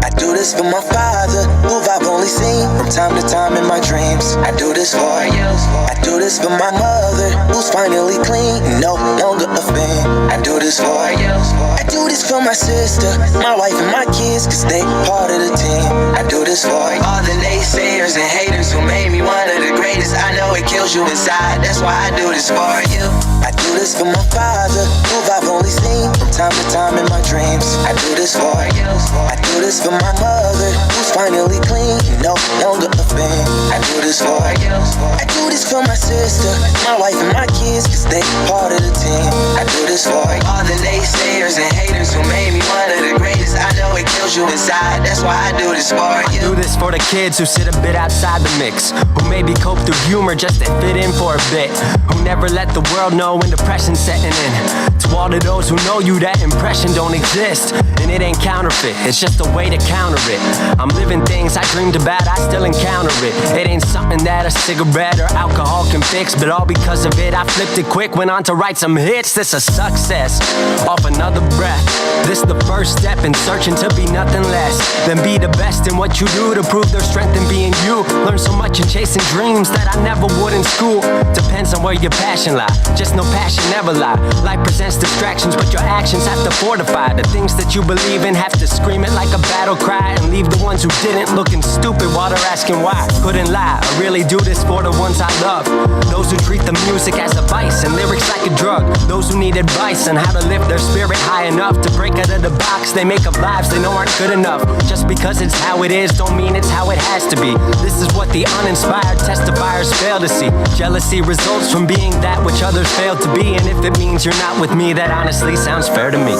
I do this for my father, who I've only seen from time to time in my dreams. I do this for you. I do this for my mother, who's finally clean, no longer a fan. I do this for you. I do this for my sister, my wife and my kids, cause they part of the team. I do this for all the naysayers and haters who made me one of the greatest. I know it kills you inside, that's why I do this for you. I do this for my father, who I've only seen from time to time in my dreams. I do this for you. I do this for my mother, who's finally clean, no longer a fan. I do this for you. I do this for my sister, my wife and my kids, cause they part of the team. I do this for all the naysayers and haters who made me one of the greatest. I know it kills you inside, that's why I do this for you. I do this for the kids who sit a bit outside the mix, who maybe cope through humor just to fit in for a bit, who never let the world know when depression's setting in. To all of those who know you, that impression don't exist, and it ain't counterfeit, it's just a way to counter it. I'm living things I dreamed about, I still encounter it. It ain't something that a cigarette or alcohol can fix, but all because of it I flipped it quick, went on to write some hits. This a success off another breath. This the first step in searching to be nothing less than be the best in what you do, to prove their strength in being you. Learn so much in chasing dreams that I never would in school. Depends on where your passion lie, just know passion never lie. Life presents distractions, but your actions have to fortify the things that you believe in. Have to scream it like a battle cry, and leave the ones who didn't looking stupid while they're asking why. Couldn't lie, I really do this for the ones I love, those who treat the music as a vice and lyrics like a drug, those who need advice on how to lift their spirit high enough to break out of the box they make up lives they know aren't good enough. Just because it's how it is don't mean it's how it has to be. This is what the uninspired testifiers fail to see. Jealousy results from being that which others fail to be, and if it means you're not with me, that honestly sounds fair to me.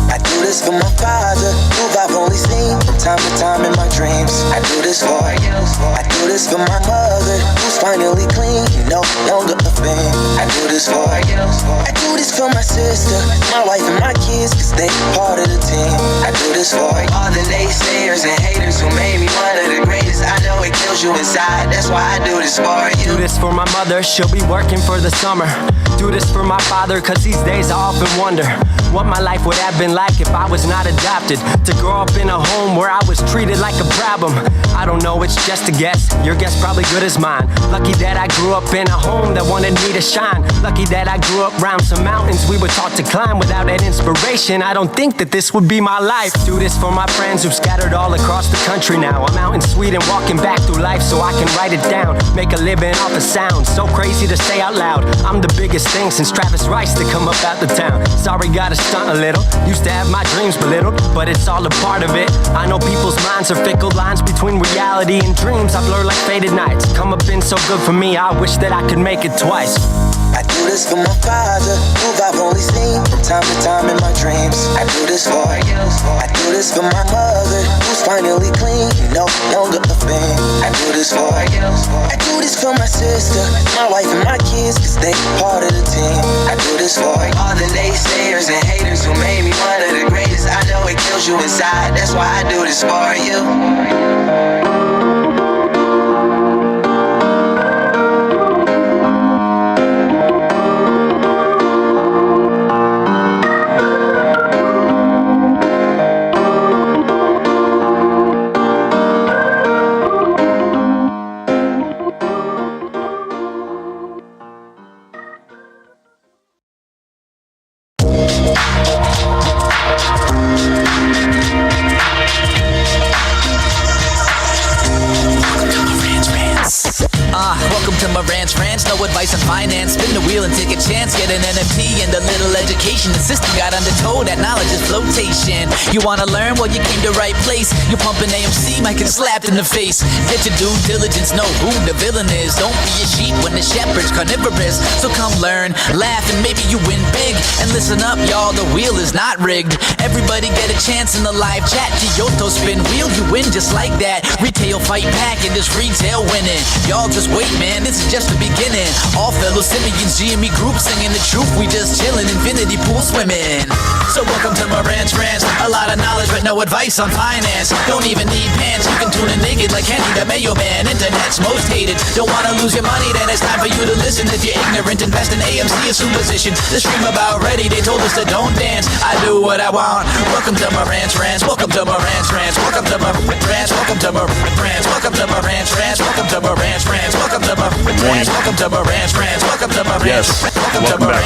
I do this for my father, who I've only seen from time to time in my dreams. I do this for you. I do this for my mother, who's finally clean, no longer a fan. I do this for you. I do this for my sister, my wife and my kids, cause they part of the team. I do this for all the naysayers and haters who made me one of the greatest. I know it kills you inside, that's why I do this for you. Do this for my mother, she'll be working for the summer. Do this for my father, cause these days I often wonder what my life would have been like if I was not adopted. To grow up in a home where I was treated like a problem, I don't know, it's just a guess. Your guess probably good as mine. Lucky that I grew up in a home that wanted me to shine. Lucky that I grew up around some mountains we were taught to climb. Without that inspiration, I don't think that this would be my life. Do this for my friends who've scattered all across the country now. I'm out in Sweden walking back through life so I can write it down. Make a living off of sound, so crazy to say out loud. I'm the biggest thing since Travis Rice to come up out the town. Sorry, gotta stunt a little. Used to have my dreams belittled, but it's all a part of it. I know people's minds are fickle, lines between reality and dreams I blur like faded nights. Come up been so good for me, I wish that I could make it twice. I do this for my father, who I've only seen from time to time in my dreams. I do this for you. I do this for my mother, who's finally clean, no longer a fan. I do this for you. I do this for my sister, my wife and my kids, cause they part of the team. I do this for all the naysayers and haters who made me one of the greatest. I know it kills you inside, that's why I do this for you. Welcome to Marantz Rantz, no advice on finance. Spin the wheel and take a chance. Get an NFT and a little education. The system got undertow, that knowledge is flotation. You wanna learn? Well, you came to right place. You're pumping AMC, might get slapped in the face. Get your due diligence, know who the villain is. Don't be a sheep when the shepherd's carnivorous. So come learn, laugh, and maybe you win big. And listen up, y'all, the wheel is not rigged. Everybody get a chance in the live chat. Kyoto spin wheel, you win just like that. Retail fight back and this retail winning. Y'all just wait, man, this is just the beginning. All fellow Simeons, GME group singing the truth. We just chillin', infinity pool swimming. So welcome to Marantz Rantz. A lot of knowledge but no advice on finance. Don't even need pants, you can tune in naked like Henry the Mayo Man. Internet's most hated. Don't wanna lose your money, then it's time for you to listen. If you're ignorant, invest in AMC, a superstition. The stream about ready, they told us to don't dance. I do what I want. Welcome to Marantz Rantz. Welcome to Marantz Rantz. Welcome Welcome to Marantz Rantz. Welcome to Marantz Rantz. Welcome to Marantz Rantz. Welcome to Marantz Rantz. Welcome to Marantz Rantz. Welcome to Marantz Rantz. Welcome to Marantz. Yes, welcome back.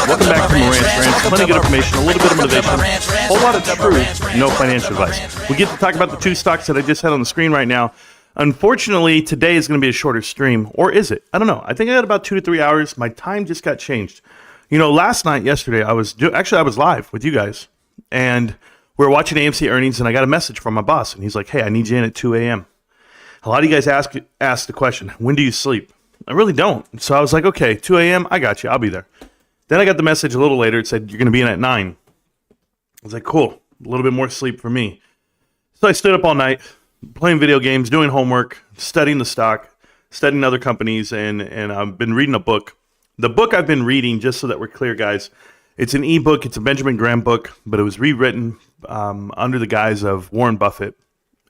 Welcome back to Marantz Rantz. Plenty of good information, a little bit of motivation, a whole lot of truth, no financial advice. We get to talk about the two stocks that I just had on the screen right now. Unfortunately, today is going to be a shorter stream, or is it? I don't know. I think I had about 2 to 3 hours. My time just got changed. You know, yesterday, I was live with you guys, and we were watching AMC earnings, and I got a message from my boss, and he's like, "Hey, I need you in at 2 a.m." A lot of you guys ask the question, when do you sleep? I really don't. So I was like, okay, 2 a.m., I got you. I'll be there. Then I got the message a little later. It said, you're going to be in at 9. I was like, cool. A little bit more sleep for me. So I stood up all night, playing video games, doing homework, studying the stock, studying other companies, and I've been reading a book. The book I've been reading, just so that we're clear, guys, it's an ebook. It's a Benjamin Graham book, but it was rewritten under the guise of Warren Buffett.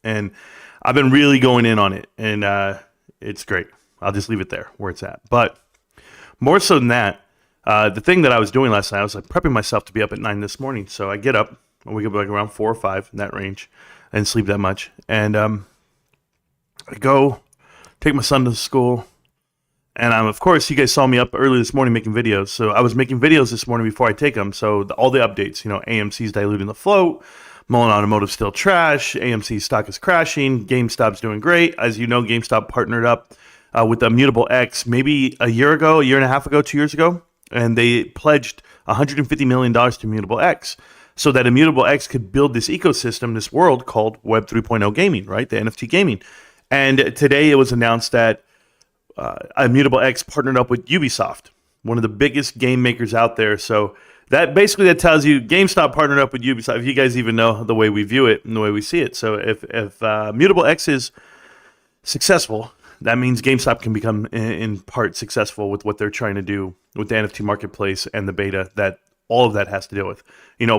And I've been really going in on it, and it's great. I'll just leave it there where it's at. But more so than that, the thing that I was doing last night, I was like prepping myself to be up at 9 this morning. So I get up, I wake up like around 4 or 5 in that range. I didn't sleep that much. And I go take my son to school. And of course, you guys saw me up early this morning making videos. So I was making videos this morning before I take them. So all the updates, AMC's diluting the float. Mullen Automotive still trash. AMC stock is crashing. GameStop's doing great. As you know, GameStop partnered up with Immutable X maybe a year and a half ago, 2 years ago. And they pledged $150 million to Immutable X, so that Immutable X could build this ecosystem, this world called Web 3.0 gaming, right? The NFT gaming. And today it was announced that Immutable X partnered up with Ubisoft, one of the biggest game makers out there. So that tells you GameStop partnered up with Ubisoft, if you guys even know the way we view it and the way we see it. So if Immutable X is successful, that means GameStop can become in part successful with what they're trying to do with the NFT marketplace and the beta that all of that has to deal with.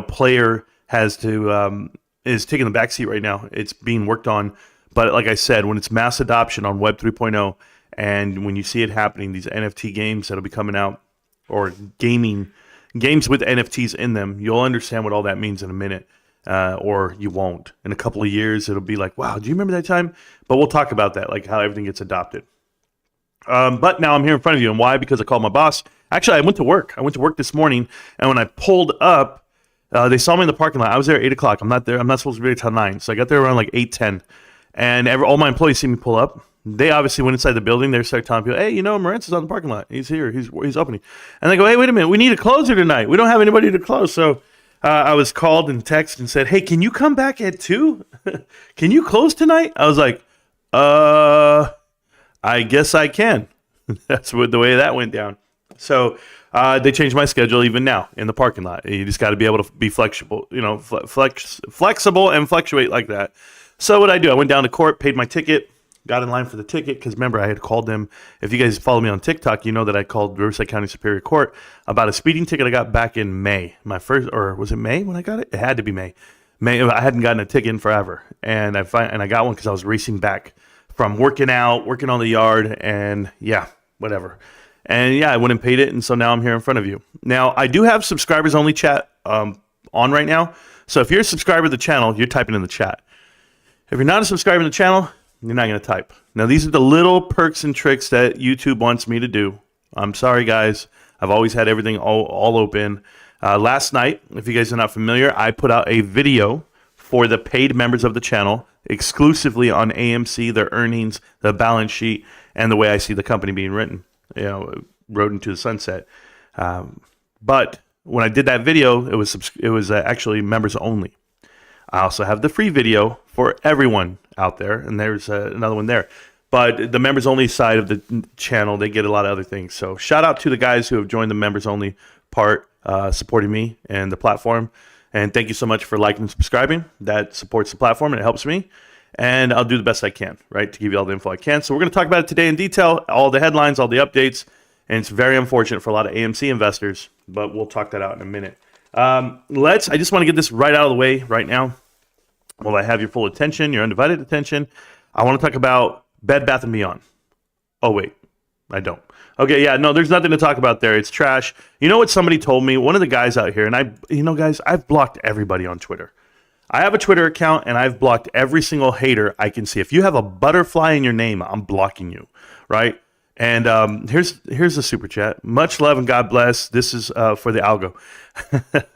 Player has to is taking the backseat right now. It's being worked on, but like I said, when it's mass adoption on Web 3.0, and when you see it happening, these NFT games that'll be coming out, or games with NFTs in them, you'll understand what all that means in a minute, or you won't. In a couple of years, it'll be like, wow, do you remember that time? But we'll talk about that, like how everything gets adopted. But now I'm here in front of you, and why? Because I called my boss. Actually, I went to work. this morning, and when I pulled up, they saw me in the parking lot. I was there at 8 o'clock. I'm not there. I'm not supposed to be there till 9, so I got there around like 8:10, and all my employees see me pull up. They obviously went inside the building. They started telling people, hey, Marantz is on the parking lot. He's here. He's opening. And they go, hey, wait a minute. We need a closer tonight. We don't have anybody to close. So I was called and texted and said, hey, can you come back at 2? Can you close tonight? I was like, I guess I can. That's the way that went down. So they changed my schedule even now in the parking lot. You just got to be able to be flexible, flexible and fluctuate like that. So what I do, I went down to court, paid my ticket, got in line for the ticket, because remember, I had called them. If you guys follow me on TikTok, you know that I called Riverside County Superior Court about a speeding ticket I got back in May. My first, or was it May when I got it? It had to be May. I hadn't gotten a ticket in forever, and I got one because I was racing back from working on the yard, and yeah, whatever. And yeah, I went and paid it, and so now I'm here in front of you. Now, I do have subscribers only chat on right now. So if you're a subscriber to the channel, you're typing in the chat. If you're not a subscriber to the channel, you're not going to type. Now, these are the little perks and tricks that YouTube wants me to do. I'm sorry, guys. I've always had everything all open. Last night, if you guys are not familiar, I put out a video for the paid members of the channel exclusively on AMC, their earnings, the balance sheet, and the way I see the company being written, rode into the sunset. But when I did that video, it was actually members only. I also have the free video for everyone out there, and there's another one there. But the members only side of the channel, they get a lot of other things. So shout out to the guys who have joined the members only part, supporting me and the platform. And thank you so much for liking and subscribing. That supports the platform and it helps me. And I'll do the best I can, right, to give you all the info I can. So we're going to talk about it today in detail, all the headlines, all the updates. And it's very unfortunate for a lot of AMC investors, but we'll talk that out in a minute. I just want to get this right out of the way right now. Well, I have your full attention, your undivided attention. I want to talk about Bed Bath & Beyond. Oh, wait, I don't. Okay, yeah, no, there's nothing to talk about there. It's trash. You know what somebody told me? One of the guys out here, and guys, I've blocked everybody on Twitter. I have a Twitter account, and I've blocked every single hater I can see. If you have a butterfly in your name, I'm blocking you, right? And here's the super chat. Much love and God bless. This is for the algo.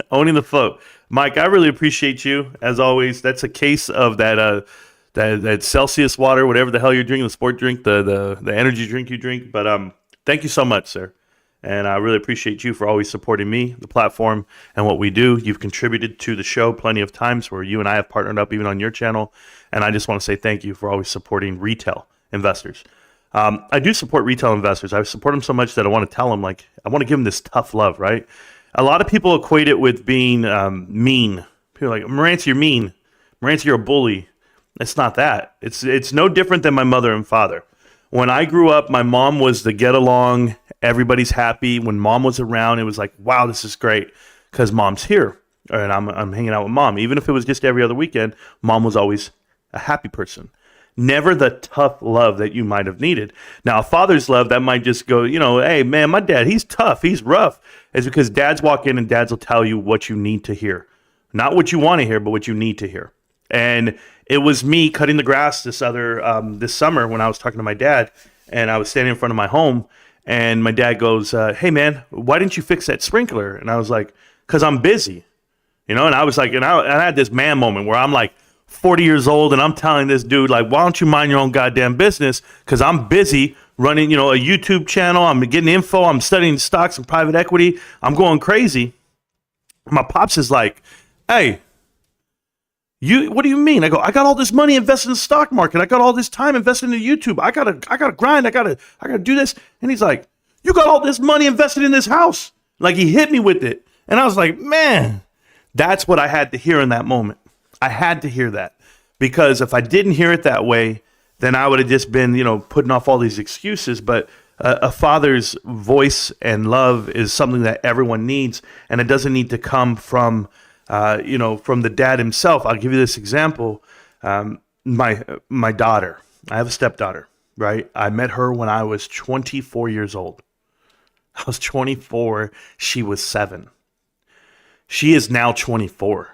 Owning the float. Mike, I really appreciate you, as always. That's a case of that Celsius water, whatever the hell you're drinking, the sport drink, the energy drink you drink. But thank you so much, sir. And I really appreciate you for always supporting me, the platform, and what we do. You've contributed to the show plenty of times where you and I have partnered up even on your channel. And I just want to say thank you for always supporting retail investors. I do support retail investors. I support them so much that I want to tell them, like, I want to give them this tough love, right? A lot of people equate it with being mean. People are like, Marantz, you're mean. Marantz, you're a bully. It's not that. It's no different than my mother and father. When I grew up, my mom was the get along, everybody's happy. When mom was around, it was like, wow, this is great because mom's here. And I'm hanging out with mom. Even if it was just every other weekend, mom was always a happy person. Never the tough love that you might have needed. Now, a father's love, that might just go, hey, man, my dad, he's tough, he's rough. It's because dads walk in and dads will tell you what you need to hear. Not what you want to hear, but what you need to hear. And it was me cutting the grass this summer when I was talking to my dad, and I was standing in front of my home, and my dad goes, hey, man, why didn't you fix that sprinkler? And I was like, because I'm busy. And I was like, and I had this man moment where I'm like, 40 years old, and I'm telling this dude, like, why don't you mind your own goddamn business? Because I'm busy running, a YouTube channel. I'm getting info. I'm studying stocks and private equity. I'm going crazy. My pops is like, hey, what do you mean? I go, I got all this money invested in the stock market. I got all this time invested in YouTube. I gotta grind. I gotta do this. And he's like, you got all this money invested in this house. Like, he hit me with it. And I was like, man, that's what I had to hear in that moment. I had to hear that, because if I didn't hear it that way, then I would have just been, putting off all these excuses. But a father's voice and love is something that everyone needs, and it doesn't need to come from, from the dad himself. I'll give you this example. My daughter, I have a stepdaughter, right? I met her when I was 24 years old. I was 24. She was 7. She is now 24.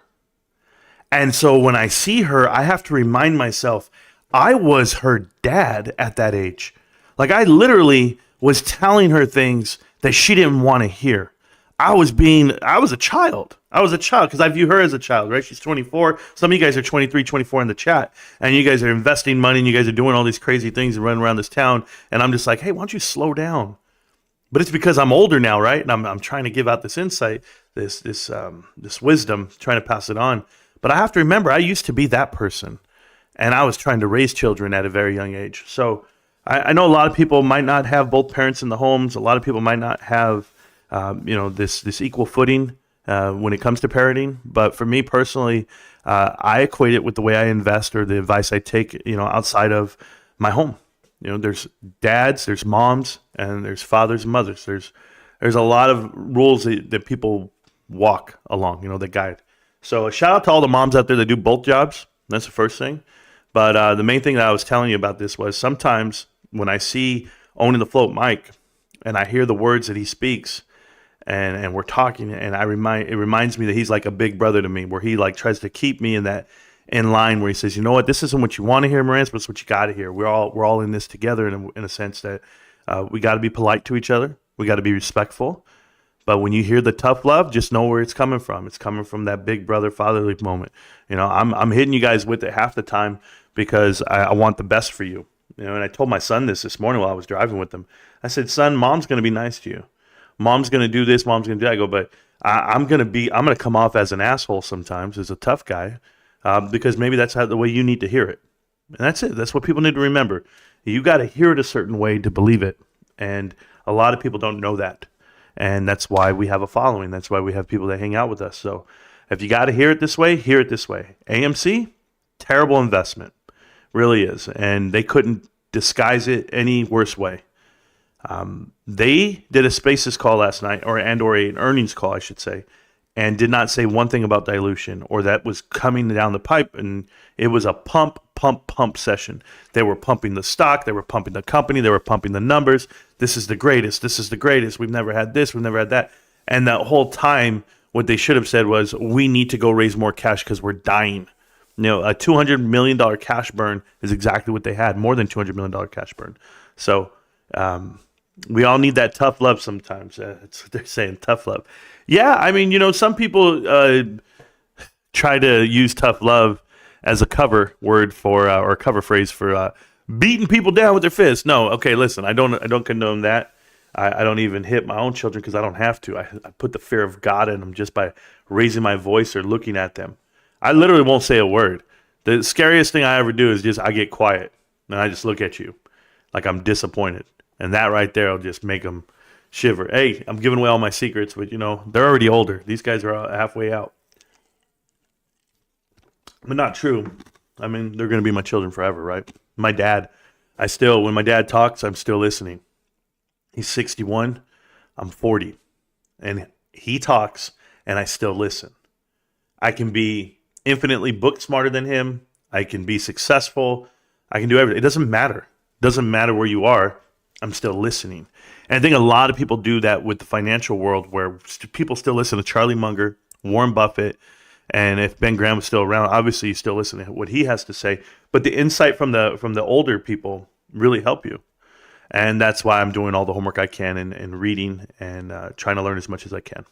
And so when I see her, I have to remind myself, I was her dad at that age. Like, I literally was telling her things that she didn't want to hear. I was a child. I was a child because I view her as a child, right? She's 24. Some of you guys are 23, 24 in the chat, and you guys are investing money, and you guys are doing all these crazy things and running around this town. And I'm just like, hey, why don't you slow down? But it's because I'm older now, right? And I'm trying to give out this insight, this wisdom, trying to pass it on. But I have to remember, I used to be that person, and I was trying to raise children at a very young age. So I know a lot of people might not have both parents in the homes. A lot of people might not have, this equal footing when it comes to parenting. But for me personally, I equate it with the way I invest or the advice I take, outside of my home. There's dads, there's moms, and there's fathers and mothers. There's a lot of rules that people walk along, that guide. So a shout out to all the moms out there that do both jobs. That's the first thing. But the main thing that I was telling you about this was sometimes when I see Owning the Float Mike and I hear the words that he speaks and we're talking, and it reminds me that he's like a big brother to me, where he like tries to keep me in line, where he says, you know what, this isn't what you want to hear, Marantz, but it's what you got to hear. We're all in this together in a sense that we got to be polite to each other. We got to be respectful. But when you hear the tough love, just know where it's coming from. It's coming from that big brother fatherly moment. I'm hitting you guys with it half the time because I want the best for you. And I told my son this morning while I was driving with him. I said, son, mom's going to be nice to you. Mom's going to do this. Mom's going to do that. I go, but I'm going to come off as an asshole sometimes, as a tough guy, because maybe that's the way you need to hear it. And that's it. That's what people need to remember. You got to hear it a certain way to believe it. And a lot of people don't know that. And that's why we have a following. That's why we have people that hang out with us. So if you got to hear it this way, hear it this way. AMC, terrible investment. Really is. And they couldn't disguise it any worse way. They did a Spaces call last night, or an earnings call, I should say, and did not say one thing about dilution or that was coming down the pipe. And it was a pump session. They were pumping the stock. They were pumping the company. They were pumping the numbers. This is the greatest. This is the greatest. We've never had this. We've never had that. And that whole time What they should have said was, we need to go raise more cash because we're dying. A $200 million cash burn is exactly what they had, more than $200 million cash burn. So we all need that tough love sometimes. That's what they're saying, tough love. Yeah, I mean, some people try to use tough love as a cover word for, or a cover phrase for beating people down with their fists. No, okay, listen, I don't condone that. I don't even hit my own children because I don't have to. I put the fear of God in them just by raising my voice or looking at them. I literally won't say a word. The scariest thing I ever do is I get quiet and I just look at you like I'm disappointed. And that right there will just make them shiver. Hey, I'm giving away all my secrets, but they're already older. These guys are halfway out. But not true. I mean, they're going to be my children forever, right? My dad, when my dad talks, I'm still listening. He's 61. I'm 40. And he talks, and I still listen. I can be infinitely book smarter than him. I can be successful. I can do everything. It doesn't matter. It doesn't matter where you are. I'm still listening. And I think a lot of people do that with the financial world, where people still listen to Charlie Munger, Warren Buffett, and if Ben Graham was still around, obviously you still listen to what he has to say. But the insight from the older people really help you. And that's why I'm doing all the homework I can and reading and trying to learn as much as I can.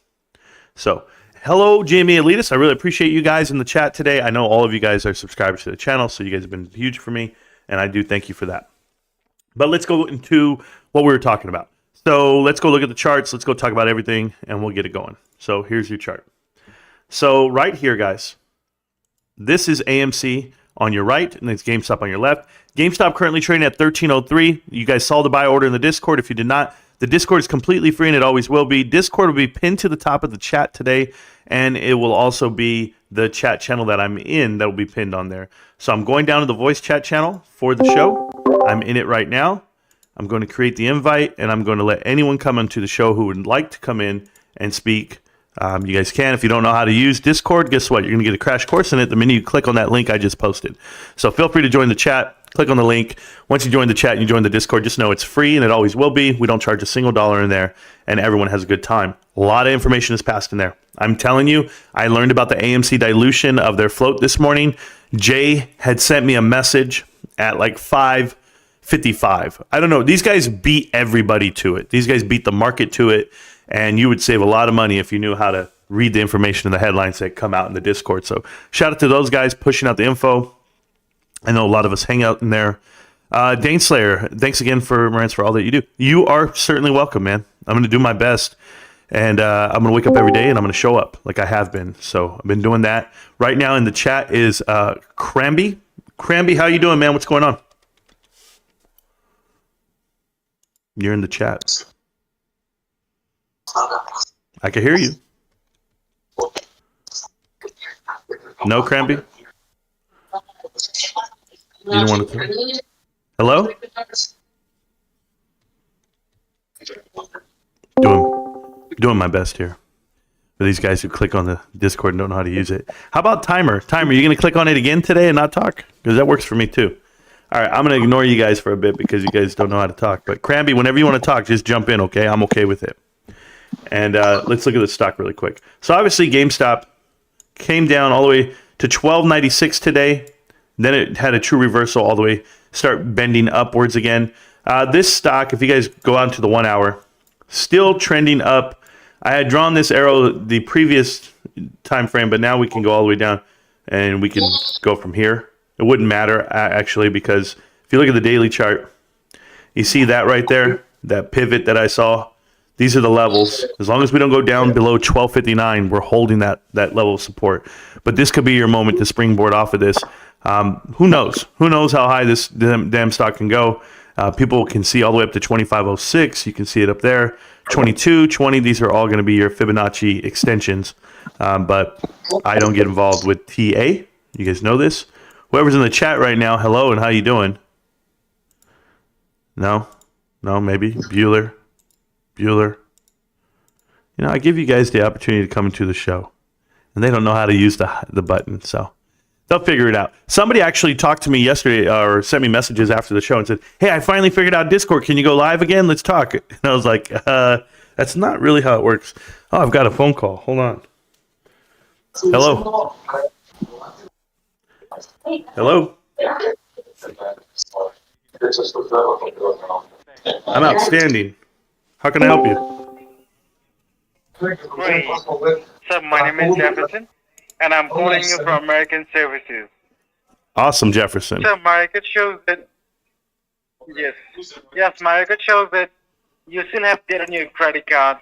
So, hello, GME Elitists. I really appreciate you guys in the chat today. I know all of you guys are subscribers to the channel, so you guys have been huge for me, and I do thank you for that. But let's go into what we were talking about. So let's go look at the charts. Let's go talk about everything, and we'll get it going. So here's your chart. So right here, guys, this is AMC on your right, and it's GameStop on your left. GameStop currently trading at 1303. You guys saw the buy order in the Discord. If you did not, the Discord is completely free, and it always will be. Discord will be pinned to the top of the chat today, and it will also be the chat channel that I'm in that will be pinned on there. So I'm going down to the voice chat channel for the show. I'm in it right now. I'm going to create the invite, and I'm going to let anyone come into the show who would like to come in and speak. You guys can. If you don't know how to use Discord, guess what? You're going to get a crash course in it the minute you click on that link I just posted. So feel free to join the chat. Click on the link. Once you join the chat and you join the Discord, just know it's free, and it always will be. We don't charge a single dollar in there, and everyone has a good time. A lot of information is passed in there. I'm telling you, I learned about the AMC dilution of their float this morning. Jay had sent me a message at like 5:55. I don't know. These guys beat everybody to it. These guys beat the market to it. And you would save a lot of money if you knew how to read the information in the headlines that come out in the Discord. So shout out to those guys pushing out the info. I know a lot of us hang out in there. Dane Slayer, thanks again for Marantz for all that you do. You are certainly welcome, man. I'm going to do my best. And I'm going to wake up every day and I'm going to show up like I have been. So I've been doing that. Right now in the chat is Cramby. Cramby, how you doing, man? What's going on? You're in the chat. I can hear you. No, Cramby? You don't want to... Hello? Doing my best here. For these guys who click on the Discord and don't know how to use it. How about Timer? Timer, you going to click on it again today and not talk? Because that works for me too. All right, I'm going to ignore you guys for a bit because you guys don't know how to talk. But Cramby, whenever you want to talk, just jump in, okay? I'm okay with it. And let's look at the stock really quick. So obviously GameStop came down all the way to $12.96 today. Then it had a true reversal all the way, start bending upwards again. This stock, if you guys go out to the 1 hour, still trending up. I had drawn this arrow the previous time frame, but now we can go all the way down and we can go from here. It wouldn't matter actually, because if you look at the daily chart, you see that right there, that pivot that I saw. These are the levels. As long as we don't go down below 1259, we're holding that level of support. But this could be your moment to springboard off of this. Who knows? Who knows how high this damn stock can go? People can see all the way up to 2506. You can see it up there. 22, 20. These are all going to be your Fibonacci extensions. But I don't get involved with TA. You guys know this. Whoever's in the chat right now, hello and how you doing? No, maybe Bueller. You know, I give you guys the opportunity to come into the show, and they don't know how to use the button, so they'll figure it out. Somebody actually talked to me yesterday or sent me messages after the show and said, hey, I finally figured out Discord. Can you go live again? Let's talk. And I was like, that's not really how it works. Oh, I've got a phone call. Hold on. Hello. Hello. I'm outstanding. How can I help you? Great. Sir, my name is Jefferson, and I'm calling you from American Services. Awesome, Jefferson. Sir, my record shows that my record shows that you still have debt on your credit card,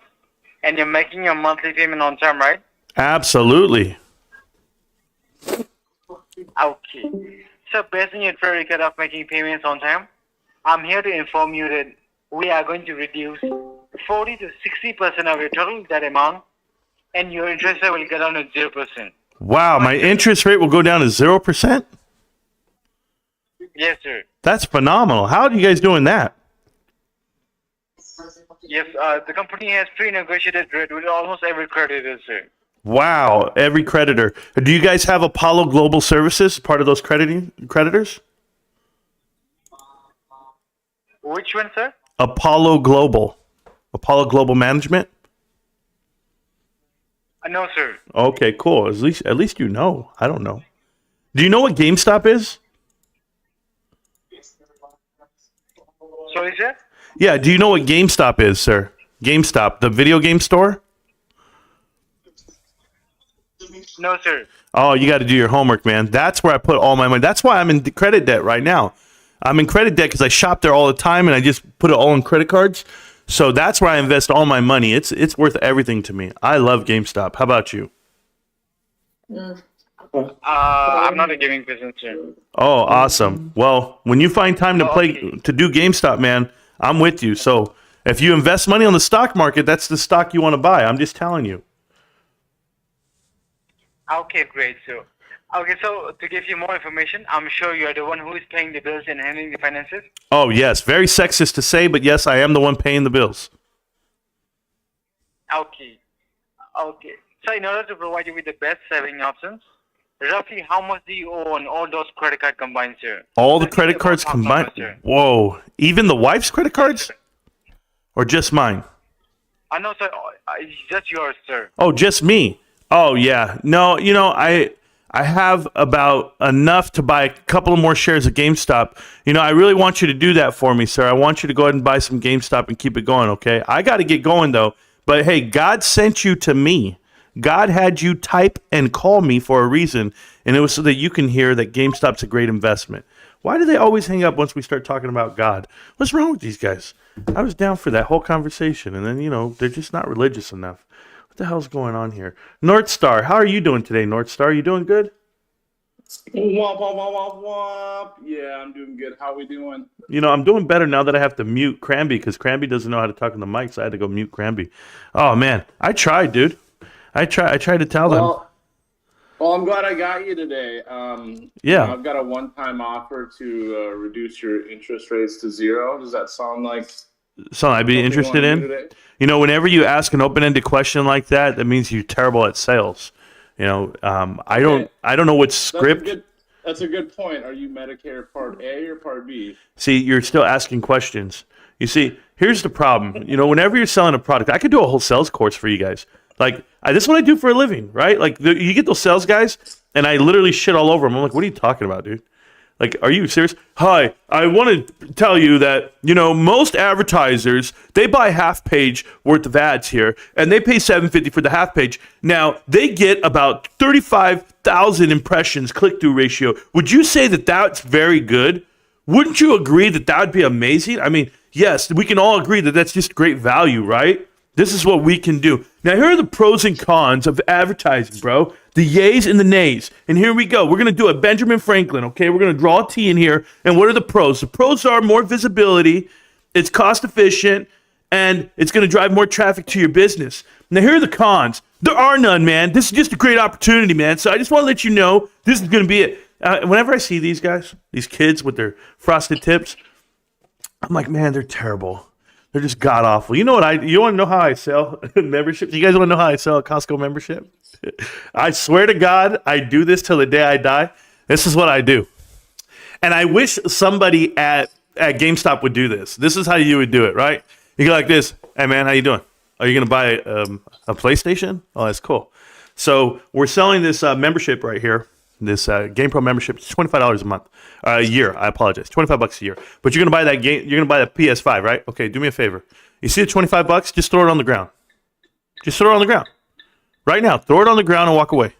and you're making your monthly payment on time, right? Absolutely. Okay. So, based on your track record of making payments on time, I'm here to inform you that we are going to reduce 40 to 60% of your total debt amount, and your interest rate will go down to 0%. Wow, my interest rate will go down to 0%? Yes, sir. That's phenomenal. How are you guys doing that? Yes, the company has pre-negotiated rate with almost every creditor, sir. Wow, every creditor. Do you guys have Apollo Global Services, part of those creditors? Which one, sir? Apollo Global Management? No, sir. Okay, cool. At least you know. I don't know. Do you know what GameStop is? Sorry, sir? Yeah, do you know what GameStop is, sir? GameStop, the video game store? No, sir. Oh, you got to do your homework, man. That's where I put all my money. That's why I'm in credit debt right now. I'm in credit debt because I shop there all the time and I just put it all in credit cards. So that's where I invest all my money. It's worth everything to me. I love GameStop. How about you? I'm not a gaming person, sir. Oh, awesome. Well, when you find time to to do GameStop, man, I'm with you. So if you invest money on the stock market, that's the stock you want to buy. I'm just telling you. Okay, great, sir. Okay, so to give you more information, I'm sure you are the one who is paying the bills and handling the finances. Oh, yes. Very sexist to say, but yes, I am the one paying the bills. Okay. Okay. So in order to provide you with the best saving options, roughly how much do you owe on all those credit card combined, sir? All the credit cards combined? Whoa. Even the wife's credit cards? Or just mine? No, sir. It's just yours, sir. Oh, just me? Oh, yeah. No, I have about enough to buy a couple of more shares of GameStop. I really want you to do that for me, sir. I want you to go ahead and buy some GameStop and keep it going, okay? I got to get going, though. But, hey, God sent you to me. God had you type and call me for a reason, and it was so that you can hear that GameStop's a great investment. Why do they always hang up once we start talking about God? What's wrong with these guys? I was down for that whole conversation, and then, they're just not religious enough. What the hell's going on here? North Star, how are you doing today, North Star? You doing good? Womp, womp, womp, womp, womp. Yeah, I'm doing good. How we doing? I'm doing better now that I have to mute Cranby because Cranby doesn't know how to talk on the mic, so I had to go mute Cranby. Oh, man. I tried, dude. I tried to tell them. Well, I'm glad I got you today. Yeah. I've got a one-time offer to reduce your interest rates to 0. Does that sound like something I'd be interested in? Whenever you ask an open-ended question like that means you're terrible at sales. I don't know what script. That's a good point. Are you Medicare Part A or Part B? See, you're still asking questions. You see, here's the problem. Whenever you're selling a product, I could do a whole sales course for you guys. Like, this is what I do for a living, right? Like, you get those sales guys, and I literally shit all over them. I'm like, what are you talking about, dude? Like, are you serious? Hi, I want to tell you that, most advertisers, they buy half page worth of ads here, and they pay $7.50 for the half page. Now, they get about 35,000 impressions, click-through ratio. Would you say that that's very good? Wouldn't you agree that that would be amazing? I mean, yes, we can all agree that that's just great value, right? This is what we can do. Now, here are the pros and cons of advertising, bro. The yays and the nays. And here we go. We're going to do a Benjamin Franklin, okay? We're going to draw a T in here. And what are the pros? The pros are more visibility, it's cost efficient, and it's going to drive more traffic to your business. Now, here are the cons. There are none, man. This is just a great opportunity, man. So I just want to let you know this is going to be it. Whenever I see these guys, these kids with their frosted tips, I'm like, man, they're terrible. They're just god awful. You want to know how I sell memberships? You guys want to know how I sell a Costco membership? I swear to God, I do this till the day I die. This is what I do. And I wish somebody at GameStop would do this. This is how you would do it, right? You go like this. Hey, man, how you doing? Are you going to buy a PlayStation? Oh, that's cool. So we're selling this membership right here. This GamePro membership is $25 a month, a year. I apologize, $25 a year. But you're gonna buy that game. You're gonna buy the PS5, right? Okay, do me a favor. You see the $25? Just throw it on the ground. Just throw it on the ground right now. Throw it on the ground and walk away,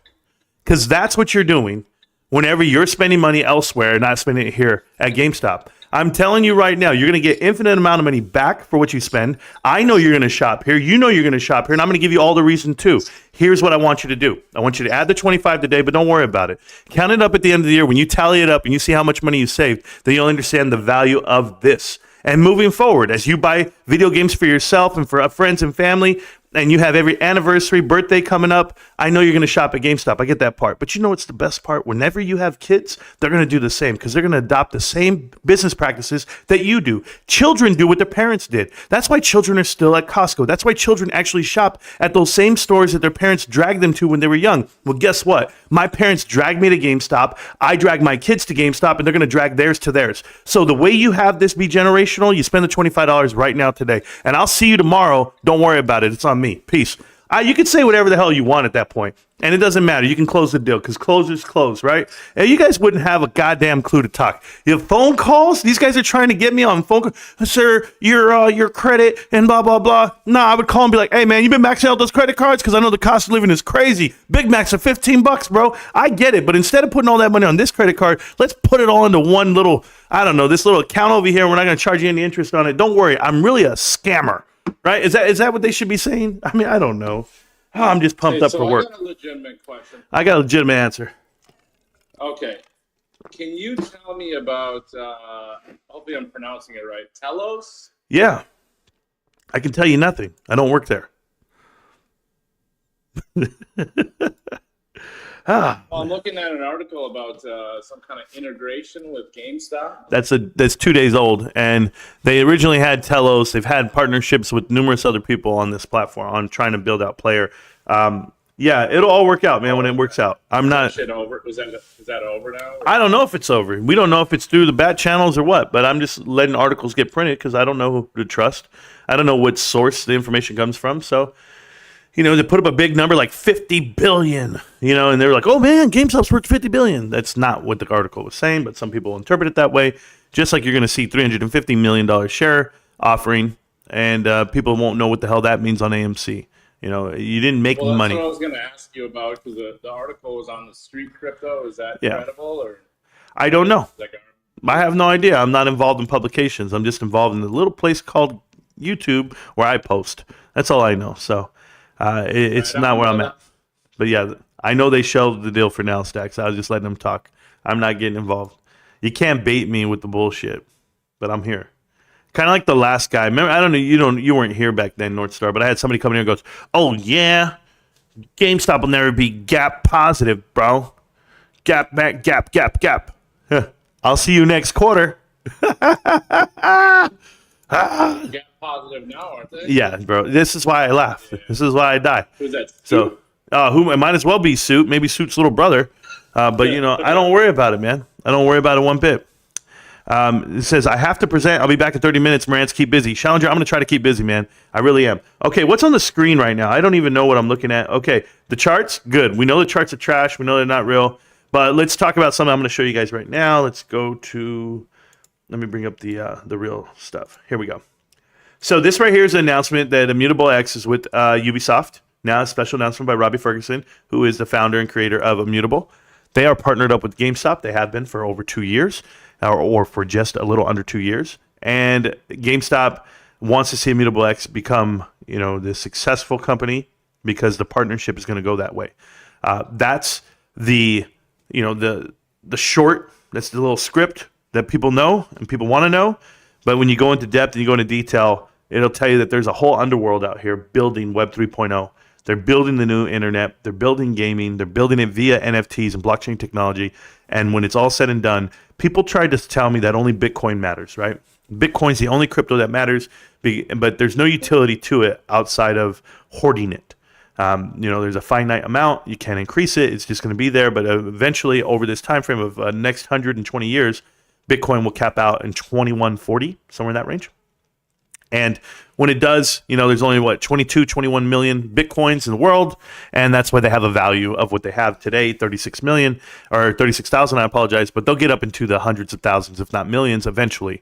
because that's what you're doing whenever you're spending money elsewhere, not spending it here at GameStop. I'm telling you right now, you're going to get infinite amount of money back for what you spend. I know you're going to shop here. You know you're going to shop here, and I'm going to give you all the reason too. Here's what I want you to do. I want you to add the 25 today, but don't worry about it. Count it up at the end of the year. When you tally it up and you see how much money you saved, then you'll understand the value of this. And moving forward, as you buy video games for yourself and for friends and family, and you have every anniversary, birthday coming up, I know you're going to shop at GameStop. I get that part. But you know what's the best part? Whenever you have kids, they're going to do the same, because they're going to adopt the same business practices that you do. Children do what their parents did. That's why children are still at Costco. That's why children actually shop at those same stores that their parents dragged them to when they were young. Well, guess what? My parents dragged me to GameStop. I drag my kids to GameStop, and they're going to drag theirs to theirs. So the way you have this be generational, you spend the $25 right now today. And I'll see you tomorrow. Don't worry about it. It's on me. Peace. You can say whatever the hell you want at that point, and it doesn't matter. You can close the deal, because close is close, right? And you guys wouldn't have a goddamn clue to talk. You have phone calls. These guys are trying to get me on phone calls. Sir, your credit and blah, blah, blah. Nah, I would call and be like, hey, man, you been maxing out those credit cards? Because I know the cost of living is crazy. Big Macs are $15, bro. I get it. But instead of putting all that money on this credit card, let's put it all into one little, I don't know, this little account over here. We're not going to charge you any interest on it. Don't worry. I'm really a scammer. Right? Is that what they should be saying? I mean, I don't know. Oh, I'm just pumped up for work. I got a legitimate question. I got a legitimate answer. Okay. Can you tell me about, hopefully I'm pronouncing it right, Telos? Yeah. I can tell you nothing. I don't work there. Well, I'm looking at an article about some kind of integration with GameStop. That's 2 days old, and they originally had Telos. They've had partnerships with numerous other people on this platform on trying to build out Player. Yeah, it'll all work out, man, when it works out. I'm not. Shit over? Is that over now? I don't know if it's over. We don't know if it's through the bat channels or what, but I'm just letting articles get printed because I don't know who to trust. I don't know what source the information comes from, so. You know, they put up a big number like 50 billion, you know, and they're like, oh man, GameStop's worth 50 billion. That's not what the article was saying, but some people interpret it that way. Just like you're going to see $350 million share offering, and people won't know what the hell that means on AMC. You know, you didn't make money. That's what I was going to ask you about, because the article was on the street crypto. Is that credible? Or I don't know. I have no idea. I'm not involved in publications. I'm just involved in the little place called YouTube where I post. That's all I know. So. It's not where I'm at. But yeah, I know they shelved the deal for now, Stacks. I was just letting them talk. I'm not getting involved. You can't bait me with the bullshit, but I'm here. Kind of like the last guy. Remember, I don't know, you weren't here back then, North Star, but I had somebody come in here and goes, oh yeah, GameStop will never be gap positive, bro. Gap back, gap. I'll see you next quarter. Gap positive now, aren't they? Yeah, bro. This is why I laugh. Yeah. This is why I die. Who's that? So, who might as well be Suit? Maybe Suit's little brother. But you know, I don't worry about it, man. I don't worry about it one bit. It says I have to present. I'll be back in 30 minutes. Marantz, keep busy. Challenger, I'm going to try to keep busy, man. I really am. Okay, what's on the screen right now? I don't even know what I'm looking at. Okay, the charts, good. We know the charts are trash. We know they're not real. But let's talk about something I'm going to show you guys right now. Let's go to. Let me bring up the real stuff. Here we go. So this right here is an announcement that Immutable X is with Ubisoft. Now a special announcement by Robbie Ferguson, who is the founder and creator of Immutable. They are partnered up with GameStop. They have been for over 2 years, or for just a little under 2 years. And GameStop wants to see Immutable X become, you know, the successful company because the partnership is going to go that way. That's the, you know, the short. That's the little script that people know and people want to know. But when you go into depth and you go into detail, it'll tell you that there's a whole underworld out here building Web 3.0. They're building the new internet. They're building gaming. They're building it via NFTs and blockchain technology. And when it's all said and done, people tried to tell me that only Bitcoin matters, right? Bitcoin's the only crypto that matters, but there's no utility to it outside of hoarding it. You know, there's a finite amount. You can't increase it. It's just going to be there. But eventually, over this time frame of next 120 years, Bitcoin will cap out in 2140, somewhere in that range. And when it does, there's only 22, 21 million Bitcoins in the world. And that's why they have a value of what they have today, 36 million or 36,000, I apologize. But they'll get up into the hundreds of thousands, if not millions eventually,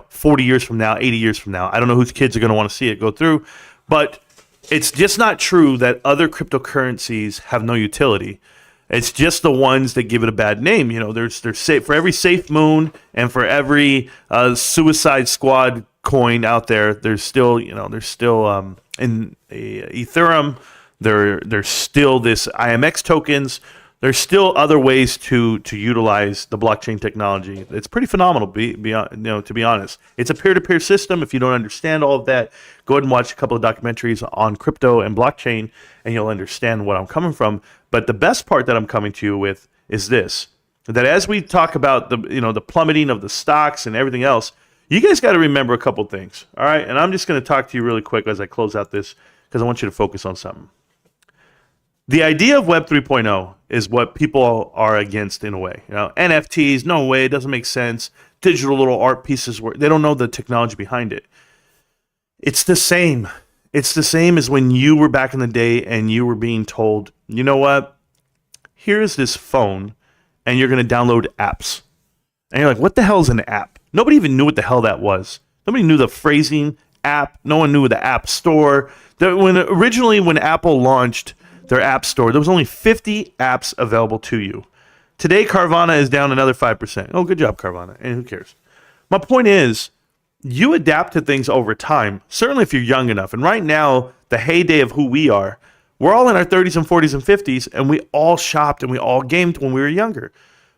40 years from now, 80 years from now. I don't know whose kids are going to want to see it go through. But it's just not true that other cryptocurrencies have no utility. It's just the ones that give it a bad name. There's safe for every Safe Moon and for every Suicide Squad coin out there. There's still in Ethereum. There's still this IMX tokens. There's still other ways to utilize the blockchain technology. It's pretty phenomenal. To be honest, it's a peer-to-peer system. If you don't understand all of that, go ahead and watch a couple of documentaries on crypto and blockchain, and you'll understand what I'm coming from. But the best part that I'm coming to you with is this: that as we talk about the plummeting of the stocks and everything else, you guys got to remember a couple things. All right, and I'm just going to talk to you really quick as I close out this because I want you to focus on something. The idea of Web 3.0 is what people are against in a way. NFTs, no way, it doesn't make sense. Digital little art pieces, they don't know the technology behind it. It's the same. It's the same as when you were back in the day and you were being told, you know what? Here's this phone and you're going to download apps. And you're like, what the hell is an app? Nobody even knew what the hell that was. Nobody knew the phrasing app. No one knew the app store. When Apple launched their app store, there was only 50 apps available to you. Today, Carvana is down another 5%. Oh, good job, Carvana. And who cares? My point is, you adapt to things over time, certainly if you're young enough. And right now, the heyday of who we are, we're all in our 30s and 40s and 50s, and we all shopped and we all gamed when we were younger.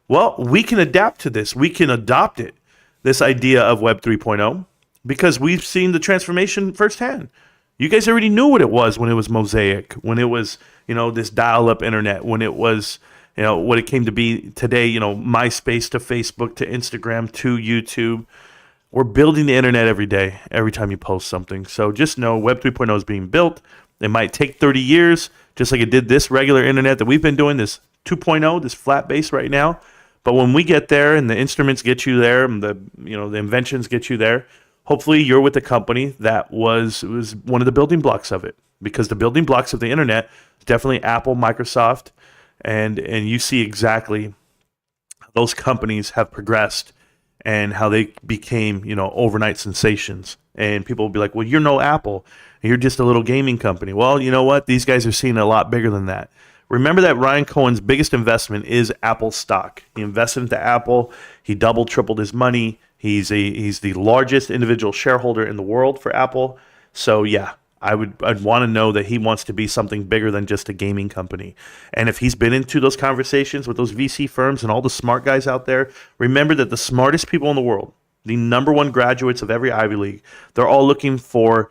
Well, we can adapt to this. We can adopt it, this idea of Web 3.0, because we've seen the transformation firsthand. You guys already knew what it was when it was Mosaic, when it was, this dial-up internet, when it was, what it came to be today, MySpace to Facebook to Instagram to YouTube. We're building the internet every day, every time you post something. So just know Web 3.0 is being built. It might take 30 years, just like it did this regular internet that we've been doing, this 2.0, this flat base right now. But when we get there and the instruments get you there and the inventions get you there, hopefully you're with a company that was one of the building blocks of it. Because the building blocks of the internet is definitely Apple, Microsoft, and you see exactly how those companies have progressed and how they became, overnight sensations. And people will be like, well, you're no Apple. You're just a little gaming company. Well, you know what? These guys are seeing a lot bigger than that. Remember that Ryan Cohen's biggest investment is Apple stock. He invested into Apple. He doubled, tripled his money. He's the largest individual shareholder in the world for Apple. So yeah, I'd want to know that he wants to be something bigger than just a gaming company. And if he's been into those conversations with those VC firms and all the smart guys out there, remember that the smartest people in the world, the number one graduates of every Ivy League, they're all looking for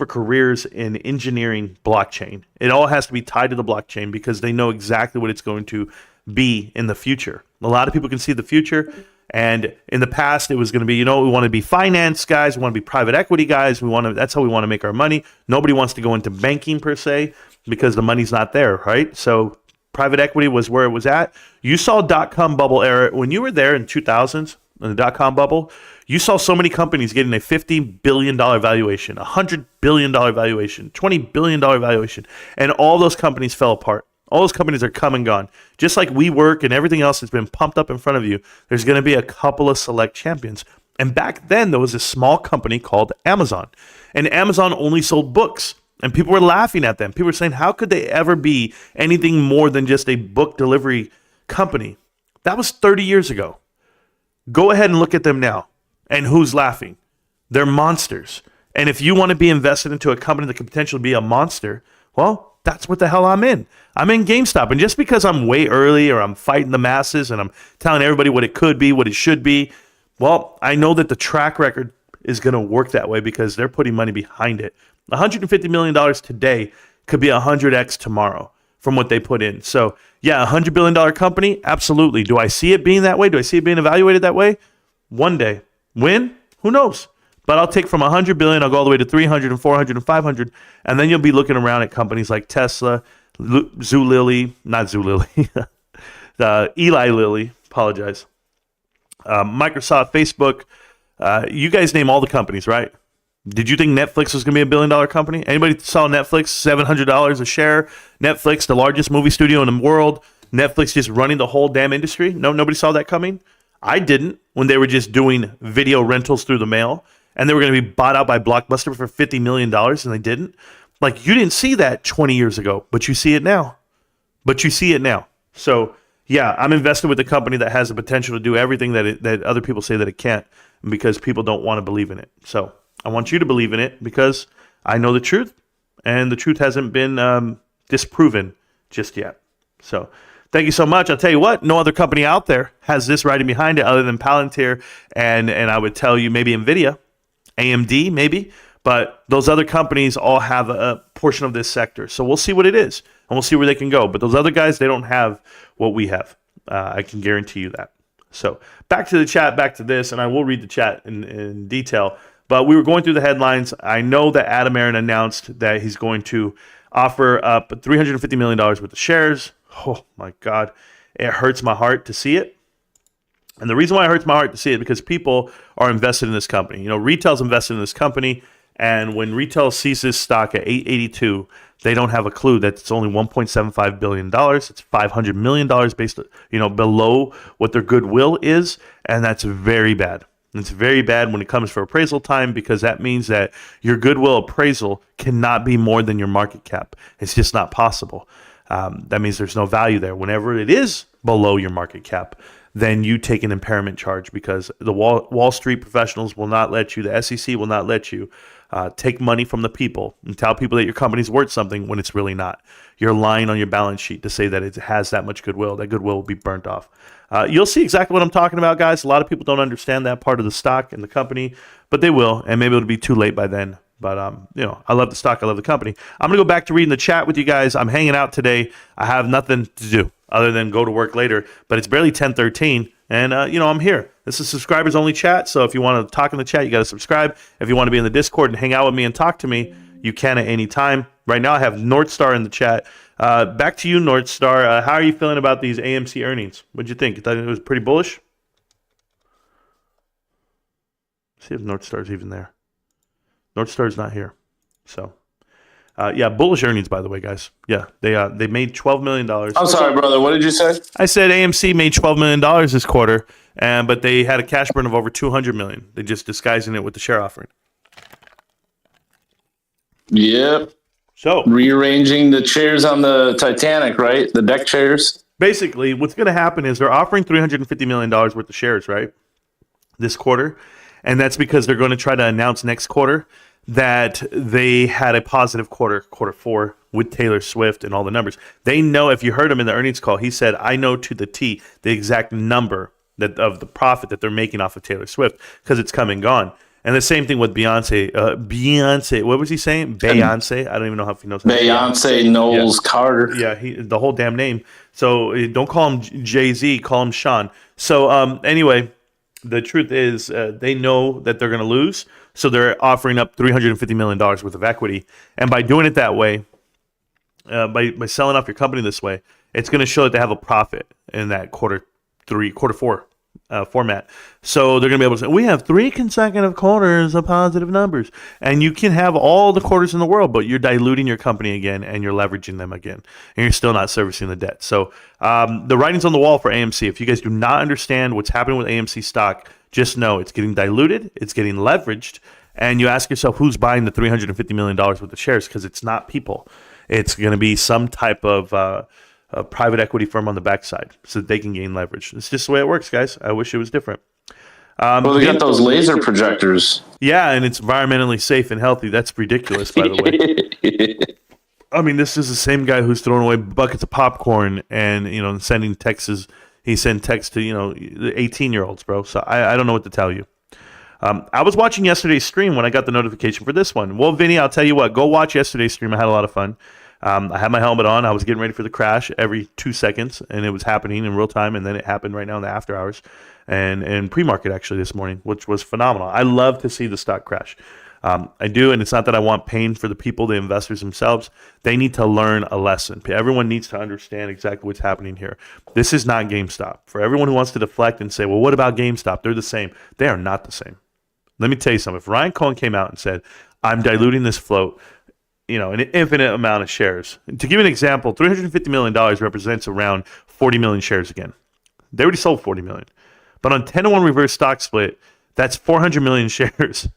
careers in engineering blockchain. It all has to be tied to the blockchain because they know exactly what it's going to be in the future. A lot of people can see the future. And in the past, it was going to be, we want to be finance guys, we want to be private equity guys. That's how we want to make our money. Nobody wants to go into banking per se because the money's not there, right? So private equity was where it was at. You saw dot-com bubble era. When you were there in 2000s, in the dot-com bubble, you saw so many companies getting a $50 billion valuation, $100 billion valuation, $20 billion valuation, and all those companies fell apart. All those companies are come and gone. Just like WeWork and everything else that's been pumped up in front of you, there's going to be a couple of select champions. And back then, there was a small company called Amazon. And Amazon only sold books. And people were laughing at them. People were saying, how could they ever be anything more than just a book delivery company? That was 30 years ago. Go ahead and look at them now. And who's laughing? They're monsters. And if you want to be invested into a company that could potentially be a monster, well, that's what the hell I'm in. I'm in GameStop. And just because I'm way early or I'm fighting the masses and I'm telling everybody what it could be, what it should be, well, I know that the track record is going to work that way because they're putting money behind it. $150 million today could be 100x tomorrow from what they put in. So, yeah, a $100 billion company, absolutely. Do I see it being that way? Do I see it being evaluated that way? One day. When? Who knows? But I'll take from 100 billion, I'll go all the way to 300 and 400 and 500, and then you'll be looking around at companies like Tesla, Eli Lilly, Microsoft, Facebook, You guys name all the companies, right? Did you think Netflix was going to be a $1 billion company? Anybody saw Netflix, $700 a share? Netflix, the largest movie studio in the world. Netflix just running the whole damn industry. No, nobody saw that coming. I didn't when they were just doing video rentals through the mail and they were going to be bought out by Blockbuster for $50 million and they didn't. Like, you didn't see that 20 years ago, but you see it now. So, yeah, I'm invested with a company that has the potential to do everything that other people say that it can't because people don't want to believe in it. So I want you to believe in it because I know the truth, and the truth hasn't been disproven just yet. So thank you so much. I'll tell you what, no other company out there has this writing behind it other than Palantir, and I would tell you maybe NVIDIA, AMD maybe, but those other companies all have a portion of this sector. So we'll see what it is, and we'll see where they can go. But those other guys, they don't have what we have. I can guarantee you that. So back to the chat, back to this, and I will read the chat in detail. But we were going through the headlines. I know that Adam Aron announced that he's going to offer up $350 million worth of shares. Oh, my God. It hurts my heart to see it. And the reason why it hurts my heart to see it is because people are invested in this company. You know, retail's invested in this company. And when retail sees this stock at $8.82, they don't have a clue that it's only $1.75 billion. It's $500 million based, below what their goodwill is. And that's very bad. It's very bad when it comes for appraisal time because that means that your goodwill appraisal cannot be more than your market cap. It's just not possible. That means there's no value there. Whenever it is below your market cap, then you take an impairment charge because the Wall Street professionals will not let you, the SEC will not let you take money from the people and tell people that your company's worth something when it's really not. You're lying on your balance sheet to say that it has that much goodwill. That goodwill will be burnt off. You'll see exactly what I'm talking about, guys. A lot of people don't understand that part of the stock and the company, but they will, and maybe it'll be too late by then. But, I love the stock. I love the company. I'm going to go back to reading the chat with you guys. I'm hanging out today. I have nothing to do other than go to work later, but it's barely 10:13, and, I'm here. This is subscribers only chat, so if you want to talk in the chat, you got to subscribe. If you want to be in the Discord and hang out with me and talk to me, you can at any time. Right now, I have North Star in the chat. Back to you, North Star. How are you feeling about these AMC earnings? What'd you think? You thought it was pretty bullish? Let's see if North Star's even there. North Star's not here. So, bullish earnings, by the way, guys. Yeah, they made $12 million. I'm sorry, brother. What did you say? I said AMC made $12 million this quarter, but they had a cash burn of over $200 million. They're just disguising it with the share offering. Yep. So rearranging the chairs on the Titanic, right? The deck chairs. Basically, what's going to happen is they're offering $350 million worth of shares, right, this quarter. And that's because they're going to try to announce next quarter that they had a positive quarter 4, with Taylor Swift and all the numbers. They know, if you heard him in the earnings call, he said, I know to the T the exact number of the profit that they're making off of Taylor Swift because it's come and gone. And the same thing with Beyonce. Beyonce, what was he saying? Beyonce. I don't even know how he knows. Beyonce Knowles Carter. Yeah, the whole damn name. So don't call him Jay-Z, call him Sean. So anyway, the truth is they know that they're going to lose. So they're offering up $350 million worth of equity. And by doing it that way, by selling off your company this way, it's going to show that they have a profit in that quarter 4 format. So they're going to be able to say, we have 3 consecutive quarters of positive numbers. And you can have all the quarters in the world, but you're diluting your company again and you're leveraging them again. And you're still not servicing the debt. So the writing's on the wall for AMC. If you guys do not understand what's happening with AMC stock, just know it's getting diluted, it's getting leveraged, and you ask yourself who's buying the $350 million worth of shares, because it's not people. It's going to be some type of a private equity firm on the backside so that they can gain leverage. It's just the way it works, guys. I wish it was different. Well, they got those laser projectors. Yeah, and it's environmentally safe and healthy. That's ridiculous, by the way. I mean, this is the same guy who's throwing away buckets of popcorn and, sending texts. He sent texts to, 18-year-olds, bro. So I don't know what to tell you. I was watching yesterday's stream when I got the notification for this one. Well, Vinny, I'll tell you what. Go watch yesterday's stream. I had a lot of fun. I had my helmet on. I was getting ready for the crash every 2 seconds, and it was happening in real time, and then it happened right now in the after hours and pre-market actually this morning, which was phenomenal. I love to see the stock crash. I do, and it's not that I want pain for the people, the investors themselves. They need to learn a lesson. Everyone needs to understand exactly what's happening here. This is not GameStop. For everyone who wants to deflect and say, well, what about GameStop? They're the same. They are not the same. Let me tell you something. If Ryan Cohen came out and said, I'm diluting this float, an infinite amount of shares. To give you an example, $350 million represents around 40 million shares again. They already sold 40 million. But on 10-to-1 reverse stock split, that's 400 million shares.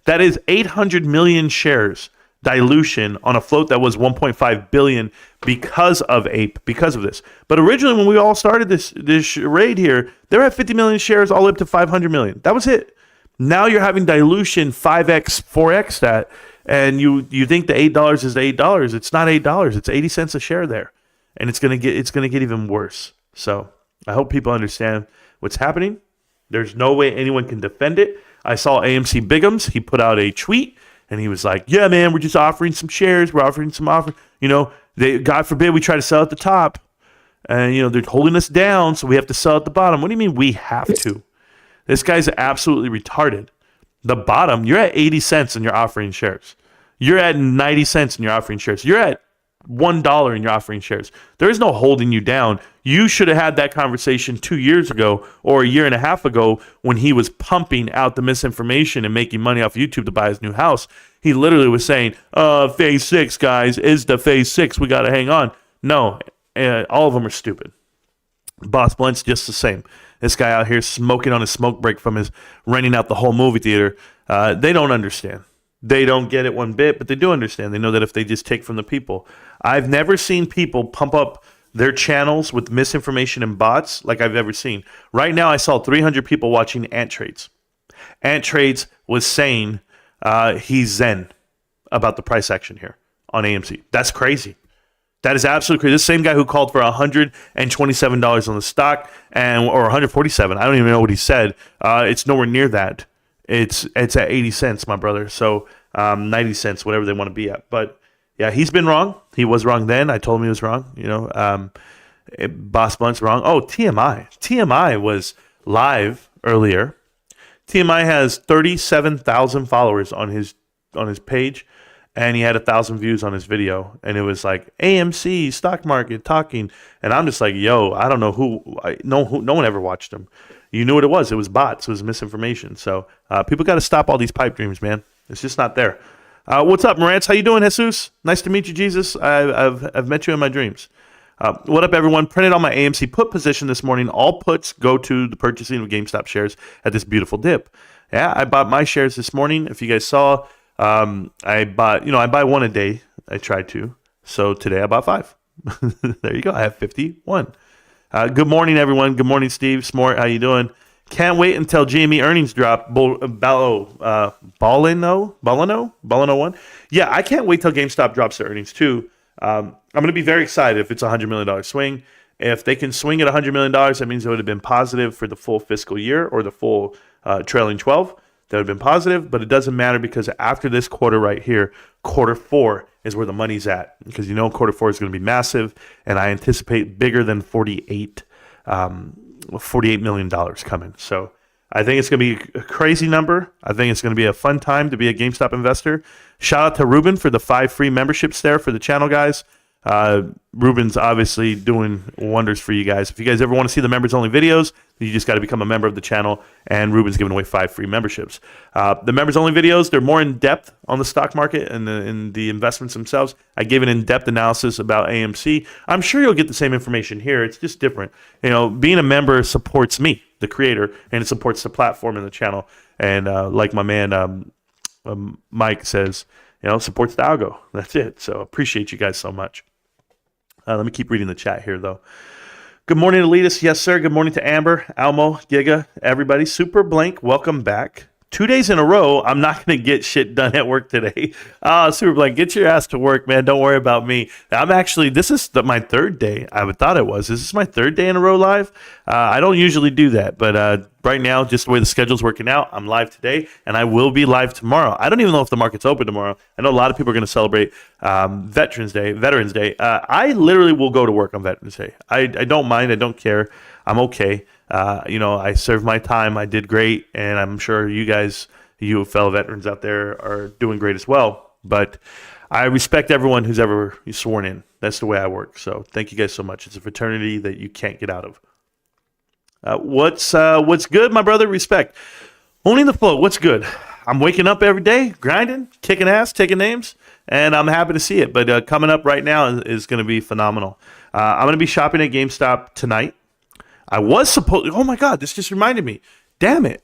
That is 800 million shares dilution on a float that was 1.5 billion because of this. But originally, when we all started this raid here, they were at 50 million shares all the way up to 500 million. That was it. Now you're having dilution 5x, 4x that, and you think the $8 is the $8. It's not $8. It's 80 cents a share there, and it's gonna get even worse. So I hope people understand what's happening. There's no way anyone can defend it. I saw AMC Bigums. He put out a tweet. And he was like, yeah, man, we're just offering some shares. We're offering some offer. God forbid we try to sell at the top. And, they're holding us down, so we have to sell at the bottom. What do you mean we have to? This guy's absolutely retarded. The bottom, you're at 80 cents and you're offering shares. You're at 90 cents and you're offering shares. You're at $1 and you're offering shares. There is no holding you down. You should have had that conversation 2 years ago or a year and a half ago when he was pumping out the misinformation and making money off YouTube to buy his new house. He literally was saying, phase 6, guys, is the phase 6. We got to hang on. No, all of them are stupid. Boss Blunt's just the same. This guy out here smoking on his smoke break from his renting out the whole movie theater. They don't understand. They don't get it one bit, but they do understand. They know that if they just take from the people. I've never seen people pump up their channels with misinformation and bots like I've ever seen. Right now, I saw 300 people watching Ant Trades. Ant Trades was saying he's zen about the price action here on AMC. That's crazy. That is absolutely crazy. This same guy who called for $127 on the stock or 147. I don't even know what he said. It's nowhere near that. It's at 80 cents, my brother. So 90 cents, whatever they want to be at. But yeah, he's been wrong. He was wrong then. I told him he was wrong. Boss Blunt's wrong. Oh, TMI. TMI was live earlier. TMI has 37,000 followers on his page, and he had 1,000 views on his video. And it was like AMC stock market talking, and I'm just like, yo, I don't know who. No one ever watched him. You knew what it was. It was bots. It was misinformation. So people got to stop all these pipe dreams, man. It's just not there. What's up, Marantz? How you doing, Jesus? Nice to meet you, Jesus. I've met you in my dreams. What up, everyone? Printed on my AMC put position this morning. All puts go to the purchasing of GameStop shares at this beautiful dip. Yeah, I bought my shares this morning. If you guys saw, I buy one a day. I try to. So today I bought 5. There you go. I have 51. Good morning, everyone. Good morning, Steve. Smart, how you doing? Can't wait until GME earnings drop. Ballino 1. Yeah, I can't wait till GameStop drops their earnings too. I'm going to be very excited if it's a $100 million swing. If they can swing at $100 million, that means it would have been positive for the full fiscal year or the full trailing 12. That would have been positive, but it doesn't matter because after this quarter right here, quarter 4 is where the money's at. Because quarter 4 is going to be massive, and I anticipate bigger than $48 million coming. So I think it's going to be a crazy number. I think it's going to be a fun time to be a GameStop investor. Shout out to Ruben for the 5 free memberships there for the channel, guys. Ruben's obviously doing wonders for you guys. If you guys ever want to see the members only videos, you just got to become a member of the channel, and Ruben's giving away 5 free memberships. The members only videos, they're more in depth on the stock market and in the investments themselves. I gave an in-depth analysis about AMC. I'm sure you'll get the same information here. It's just different. Being a member supports me, the creator, and it supports the platform and the channel. And like my man Mike says, supports the algo. That's it. So appreciate you guys so much. Let me keep reading the chat here, though. Good morning, Elitas. Yes, sir. Good morning to Amber, Almo, Giga, everybody. Super Blank, welcome back. 2 days in a row, I'm not going to get shit done at work today. Super Blank, get your ass to work, man. Don't worry about me. This is my 3rd day. I thought it was. Is this my 3rd day in a row live? I don't usually do that, but right now, just the way the schedule's working out, I'm live today, and I will be live tomorrow. I don't even know if the market's open tomorrow. I know a lot of people are going to celebrate Veterans Day. I literally will go to work on Veterans Day. I don't mind. I don't care. I'm okay. I served my time. I did great, and I'm sure you guys, you fellow veterans out there, are doing great as well. But I respect everyone who's ever sworn in. That's the way I work. So thank you guys so much. It's a fraternity that you can't get out of. What's good, my brother? Respect. Owning the float, what's good? I'm waking up every day, grinding, kicking ass, taking names, and I'm happy to see it. But coming up right now is going to be phenomenal. I'm going to be shopping at GameStop tonight. I was supposed. Oh my God, this just reminded me. Damn it.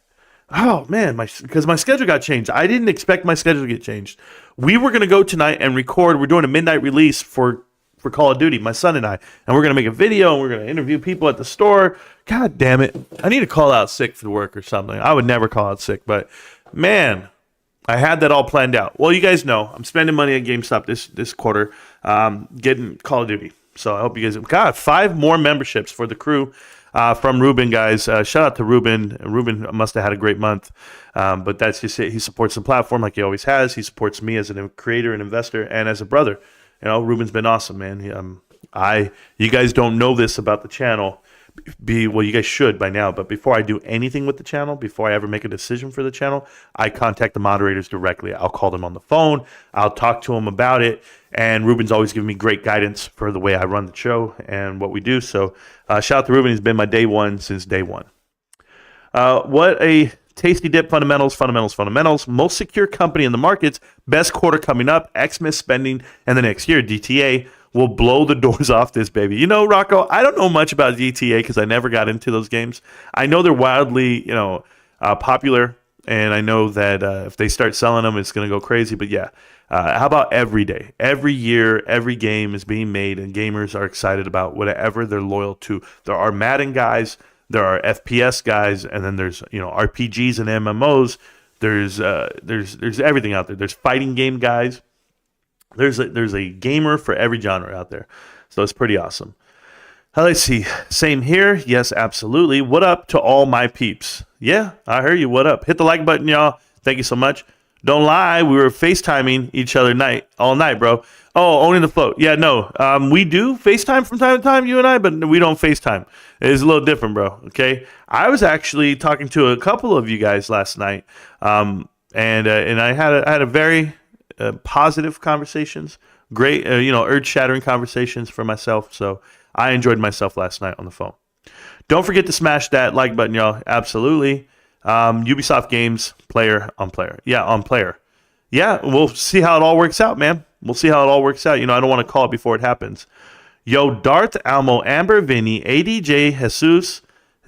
Oh man, because my schedule got changed. I didn't expect my schedule to get changed. We were going to go tonight and record. We're doing a midnight release for Call of Duty, my son and I. And we're going to make a video and we're going to interview people at the store. God damn it. I need to call out sick for work or something. I would never call out sick, but man, I had that all planned out. Well, you guys know I'm spending money at GameStop this quarter, getting Call of Duty. So I hope you guys got 5 more memberships for the crew from Ruben, guys. Shout out to Ruben. Ruben must have had a great month, but that's just it. He supports the platform like he always has. He supports me as a creator and investor and as a brother. You know, Ruben's been awesome, man. You guys don't know this about the channel. Well, you guys should by now, but before I do anything with the channel, before I ever make a decision for the channel, I contact the moderators directly. I'll call them on the phone. I'll talk to them about it. And Ruben's always given me great guidance for the way I run the show and what we do. So shout out to Ruben. He's been my day one since day one. What a tasty dip. Fundamentals. Most secure company in the markets. Best quarter coming up. Xmas spending. And the next year, DTA will blow the doors off this baby. You know, Rocco, I don't know much about GTA because I never got into those games. I know they're wildly, popular. And I know that if they start selling them, it's going to go crazy. But yeah, how about every day? Every year, every game is being made, and gamers are excited about whatever they're loyal to. There are Madden guys, there are FPS guys, and then there's RPGs and MMOs. There's everything out there. There's fighting game guys. There's a gamer for every genre out there. So it's pretty awesome. Let's see. Same here. Yes, absolutely. What up to all my peeps? Yeah, I heard you. What up? Hit the like button, y'all. Thank you so much. Don't lie. We were FaceTiming each other all night, bro. Oh, owning the float. Yeah, no. We do FaceTime from time to time, you and I, but we don't FaceTime. It's a little different, bro. Okay. I was actually talking to a couple of you guys last night, and I had a very positive conversations. Great, earth-shattering conversations for myself. So I enjoyed myself last night on the phone. Don't forget to smash that like button, y'all. Absolutely. Ubisoft Games, player on player. Yeah, on player. Yeah, we'll see how it all works out, man. We'll see how it all works out. I don't want to call it before it happens. Yo, Darth, Almo, Amber, Vinny, ADJ, Jesus,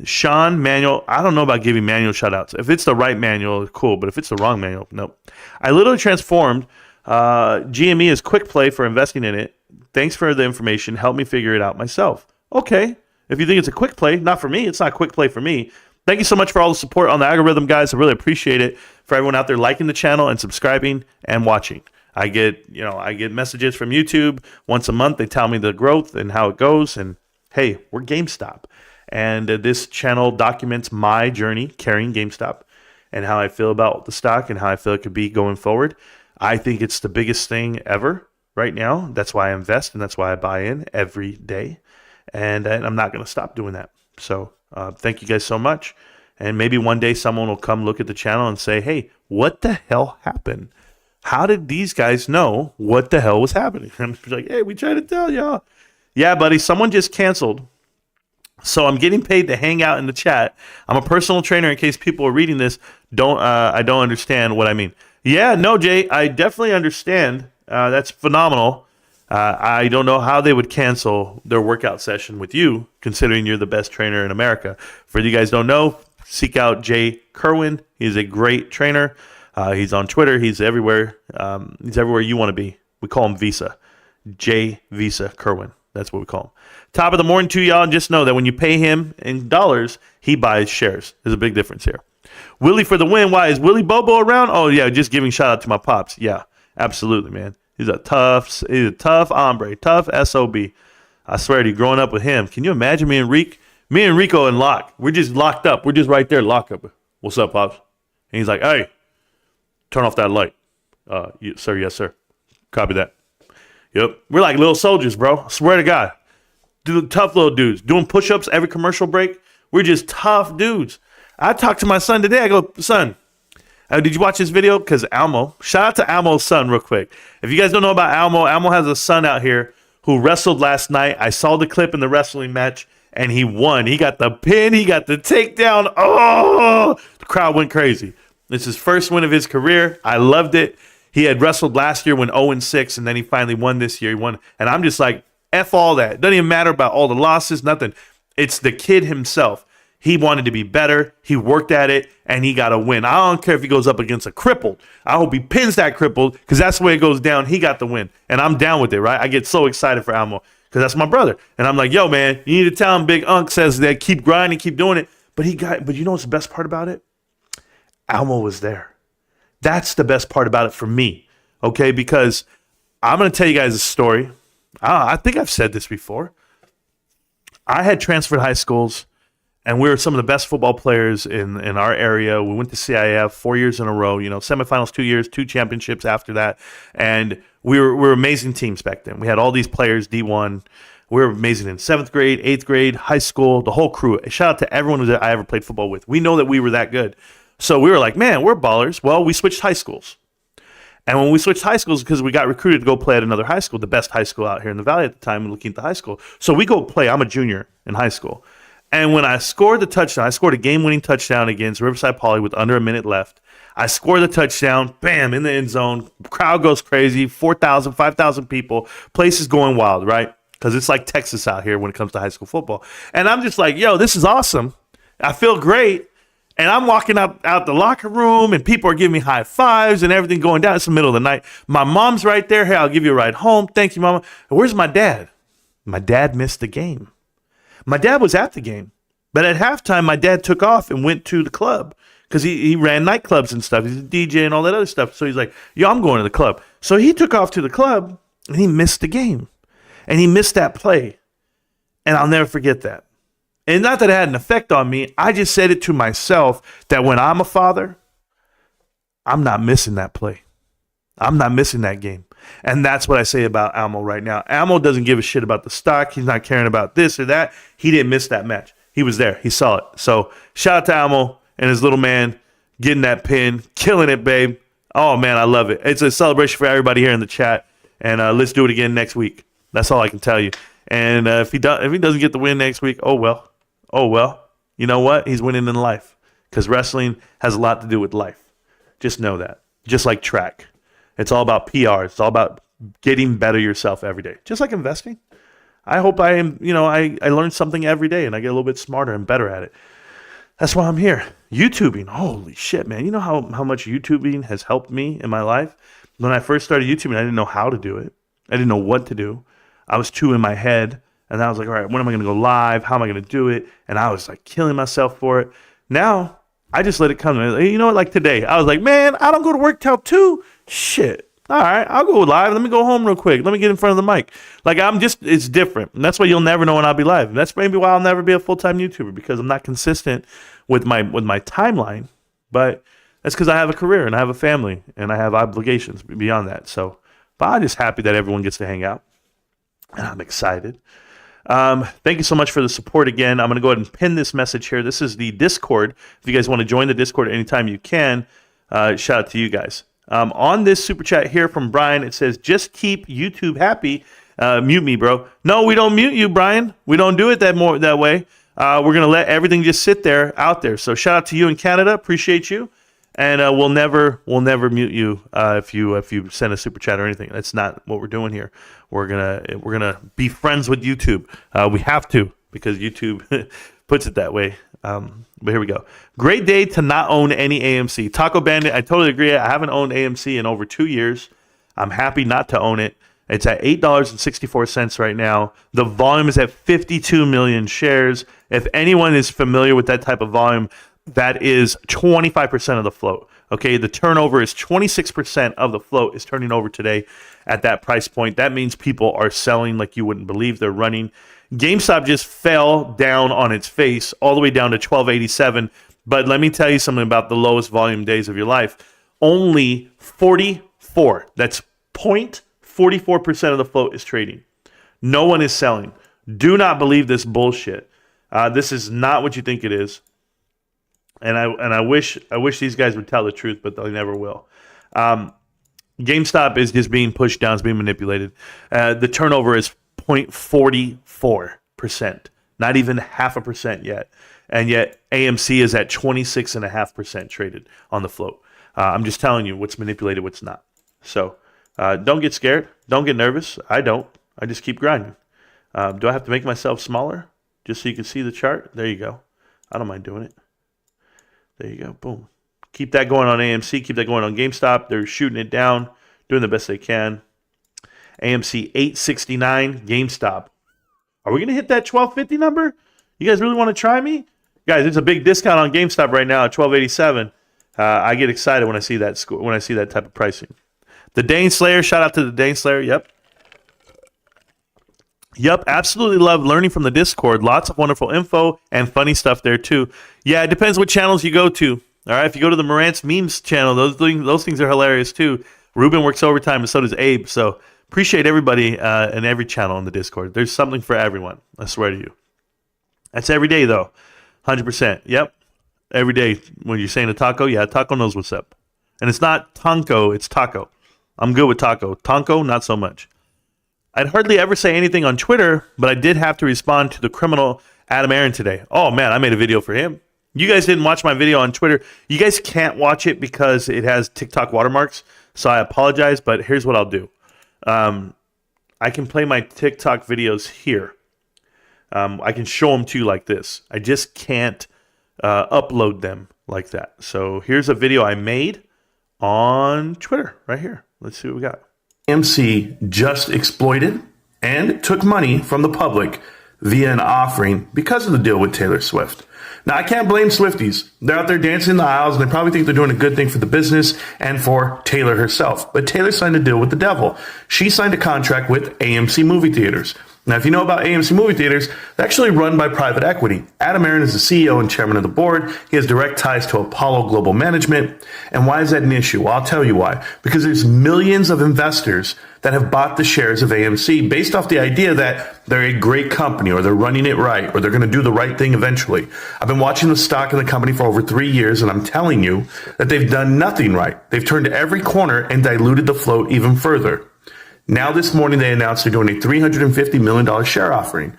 Sean, Manuel. I don't know about giving Manuel shout-outs. If it's the right Manuel, cool. But if it's the wrong Manuel, nope. I literally transformed. GME is quick play for investing in it. Thanks for the information. Help me figure it out myself. Okay. If you think it's a quick play, not for me. It's not a quick play for me. Thank you so much for all the support on the algorithm, guys. I really appreciate it. For everyone out there liking the channel and subscribing and watching. I get messages from YouTube once a month. They tell me the growth and how it goes. And hey, we're GameStop. And this channel documents my journey carrying GameStop and how I feel about the stock and how I feel it could be going forward. I think it's the biggest thing ever right now. That's why I invest and that's why I buy in every day. And I'm not going to stop doing that. So thank you guys so much. And maybe one day someone will come look at the channel and say, hey, what the hell happened? How did these guys know what the hell was happening? I'm like, hey, we tried to tell y'all. Yeah, buddy, someone just canceled. So I'm getting paid to hang out in the chat. I'm a personal trainer in case people are reading this. I don't understand what I mean. Yeah, no, Jay, I definitely understand. That's phenomenal. I don't know how they would cancel their workout session with you, considering you're the best trainer in America. For you guys don't know, seek out Jay Kerwin. He's a great trainer. He's on Twitter. He's everywhere. He's everywhere you want to be. We call him Visa. Jay Visa Kerwin. That's what we call him. Top of the morning to y'all. And just know that when you pay him in dollars, he buys shares. There's a big difference here. Willie for the win. Why? Is Willie Bobo around? Oh, yeah. Just giving shout out to my pops. Yeah, absolutely, man. He's a tough hombre, tough SOB. I swear to you, growing up with him, can you imagine me and Rico and Locke? We're just locked up. We're just right there, locked up. What's up, Pops? And he's like, hey, turn off that light. Sir, yes, sir. Copy that. Yep. We're like little soldiers, bro. I swear to God. Tough little dudes. Doing push-ups every commercial break. We're just tough dudes. I talked to my son today. I go, son, did you watch this video? Because Almo, shout out to Almo's son real quick. If you guys don't know about Almo has a son out here who wrestled last night. I saw the clip in the wrestling match, and he won. He got the pin. He got the takedown. Oh, crowd went crazy. It's his first win of his career. I loved it. He had wrestled last year, went 0-6, and then he finally won this year. He won, and I'm just like, F all that. It doesn't even matter about all the losses, nothing. It's the kid himself. He wanted to be better. He worked at it, and he got a win. I don't care if he goes up against a crippled. I hope he pins that crippled because that's the way it goes down. He got the win, and I'm down with it, right? I get so excited for Almo because that's my brother. And I'm like, yo, man, you need to tell him Big Unk says that keep grinding, keep doing it. But you know what's the best part about it? Almo was there. That's the best part about it for me, okay? Because I'm going to tell you guys a story. I think I've said this before. I had transferred high schools, and we were some of the best football players in our area. We went to CIF 4 years in a row, semifinals 2 years, 2 championships after that. And we were amazing teams back then. We had all these players, D1. We were amazing in 7th grade, 8th grade, high school, the whole crew. Shout out to everyone that I ever played football with. We know that we were that good. So we were like, man, we're ballers. Well, we switched high schools. And when we switched high schools, because we got recruited to go play at another high school, the best high school out here in the Valley at the time, looking at the high school. So we go play. I'm a junior in high school. And when I scored the touchdown, I scored a game-winning touchdown against Riverside Poly with under a minute left. I scored the touchdown, bam, in the end zone. Crowd goes crazy, 4,000, 5,000 people. Place is going wild, right? Because it's like Texas out here when it comes to high school football. And I'm just like, yo, this is awesome. I feel great. And I'm walking out the locker room, and people are giving me high fives and everything going down. It's the middle of the night. My mom's right there. Hey, I'll give you a ride home. Thank you, Mama. Where's my dad? My dad missed the game. My dad was at the game. But at halftime, my dad took off and went to the club because he ran nightclubs and stuff. He's a DJ and all that other stuff. So he's like, yo, I'm going to the club. So he took off to the club, and he missed the game. And he missed that play. And I'll never forget that. And not that it had an effect on me. I just said it to myself that when I'm a father, I'm not missing that play. I'm not missing that game. And that's what I say about Almo right now. Almo doesn't give a shit about the stock. He's not caring about this or that. He didn't miss that match. He was there. He saw it. So shout out to Almo and his little man getting that pin, killing it, babe. Oh, man, I love it. It's a celebration for everybody here in the chat. And let's do it again next week. That's all I can tell you. And if he doesn't get the win next week, oh, well. Oh, well, you know what? He's winning in life because wrestling has a lot to do with life. Just know that. Just like track. It's all about PR. It's all about getting better yourself every day. Just like investing. I hope I am, I learn something every day and I get a little bit smarter and better at it. That's why I'm here. YouTubing. Holy shit, man. You know how much YouTubing has helped me in my life? When I first started YouTubing, I didn't know how to do it. I didn't know what to do. I was too in my head. And I was like, all right, when am I going to go live? How am I going to do it? And I was like killing myself for it. Now, I just let it come. You know what? Like today, I was like, man, I don't go to work till 2. Shit. All right, I'll go live. Let me go home real quick. Let me get in front of the mic. Like it's different. And that's why you'll never know when I'll be live. And that's maybe why I'll never be a full-time YouTuber because I'm not consistent with my timeline. But that's because I have a career and I have a family and I have obligations beyond that. So, but I'm just happy that everyone gets to hang out. And I'm excited. Thank you so much for the support again. I'm going to go ahead and pin this message here. This is the Discord. If you guys want to join the Discord anytime you can, shout out to you guys. On this super chat here from Brian, it says, just keep YouTube happy. Mute me, bro. No, we don't mute you, Brian. We don't do it that way. We're going to let everything just sit there out there. So shout out to you in Canada. Appreciate you. And we'll never mute you if you send a super chat or anything. That's not what we're doing here. We're gonna be friends with YouTube. We have to because YouTube puts it that way. But here we go. Great day to not own any AMC. Taco Bandit. I totally agree. I haven't owned AMC in over 2 years. I'm happy not to own it. It's at $8.64 right now. The volume is at 52 million shares. If anyone is familiar with that type of volume, that is 25% of the float. Okay, the turnover is 26% of the float is turning over today at that price point. That means people are selling like you wouldn't believe. They're running. GameStop just fell down on its face all the way down to $12.87. But let me tell you something about the lowest volume days of your life. Only 44, that's 0.44% of the float is trading. No one is selling. Do not believe this bullshit. This is not what you think it is. And I wish these guys would tell the truth, but they never will. GameStop is just being pushed down, it's being manipulated. The turnover is 0.44%. Not even 0.5% yet. And yet AMC is at 26.5% traded on the float. I'm just telling you what's manipulated, what's not. So don't get scared. Don't get nervous. I don't. I just keep grinding. Do I have to make myself smaller just so you can see the chart? There you go. I don't mind doing it. There you go. Boom. Keep that going on AMC. Keep that going on GameStop. They're shooting it down, doing the best they can. AMC 869, GameStop. Are we going to hit that 1250 number? You guys really want to try me? Guys, it's a big discount on GameStop right now at 1287. I get excited when I see that when I see that type of pricing. The Dane Slayer, shout out to the Dane Slayer. Yep, absolutely love learning from the Discord. Lots of wonderful info and funny stuff there too. Yeah, it depends what channels you go to. All right, if you go to the Marantz Memes channel, those things are hilarious too. Ruben works overtime and so does Abe. So appreciate everybody in every channel in the Discord. There's something for everyone. I swear to you. That's every day though, 100%. Yep, every day when you're saying a taco, yeah, taco knows what's up. And it's not tonko, it's taco. I'm good with taco. Tonko, not so much. I'd hardly ever say anything on Twitter, but I did have to respond to the criminal Adam Aaron today. Oh, man, I made a video for him. You guys didn't watch my video on Twitter. You guys can't watch it because it has TikTok watermarks, so I apologize, but here's what I'll do. I can play my TikTok videos here. I can show them to you like this. I just can't upload them like that. So here's a video I made on Twitter right here. Let's see what we got. AMC just exploited and took money from the public via an offering because of the deal with Taylor Swift. Now, I can't blame Swifties. They're out there dancing in the aisles, and they probably think they're doing a good thing for the business and for Taylor herself. But Taylor signed a deal with the devil. She signed a contract with AMC movie theaters. Now, if you know about AMC movie theaters, they're actually run by private equity. Adam Aaron is the CEO and chairman of the board. He has direct ties to Apollo Global Management. And why is that an issue? Well, I'll tell you why. Because there's millions of investors that have bought the shares of AMC based off the idea that they're a great company or they're running it right or they're going to do the right thing eventually. I've been watching the stock in the company for over 3 years, and I'm telling you that they've done nothing right. They've turned every corner and diluted the float even further. Now this morning they announced they're doing a $350 million share offering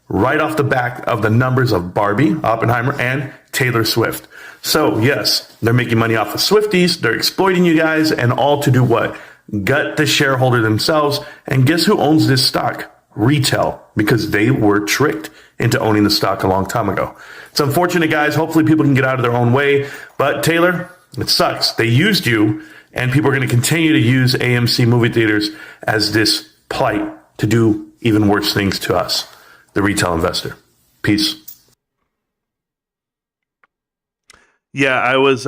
right off the back of the numbers of Barbie, Oppenheimer, and Taylor Swift. So yes, they're making money off of Swifties. They're exploiting you guys, and all to do what? Gut the shareholder themselves. And guess who owns this stock? Retail, because they were tricked into owning the stock a long time ago. It's unfortunate, guys. Hopefully people can get out of their own way. But Taylor, it sucks. They used you. And people are going to continue to use AMC movie theaters as this plight to do even worse things to us, the retail investor. Peace. Yeah, I was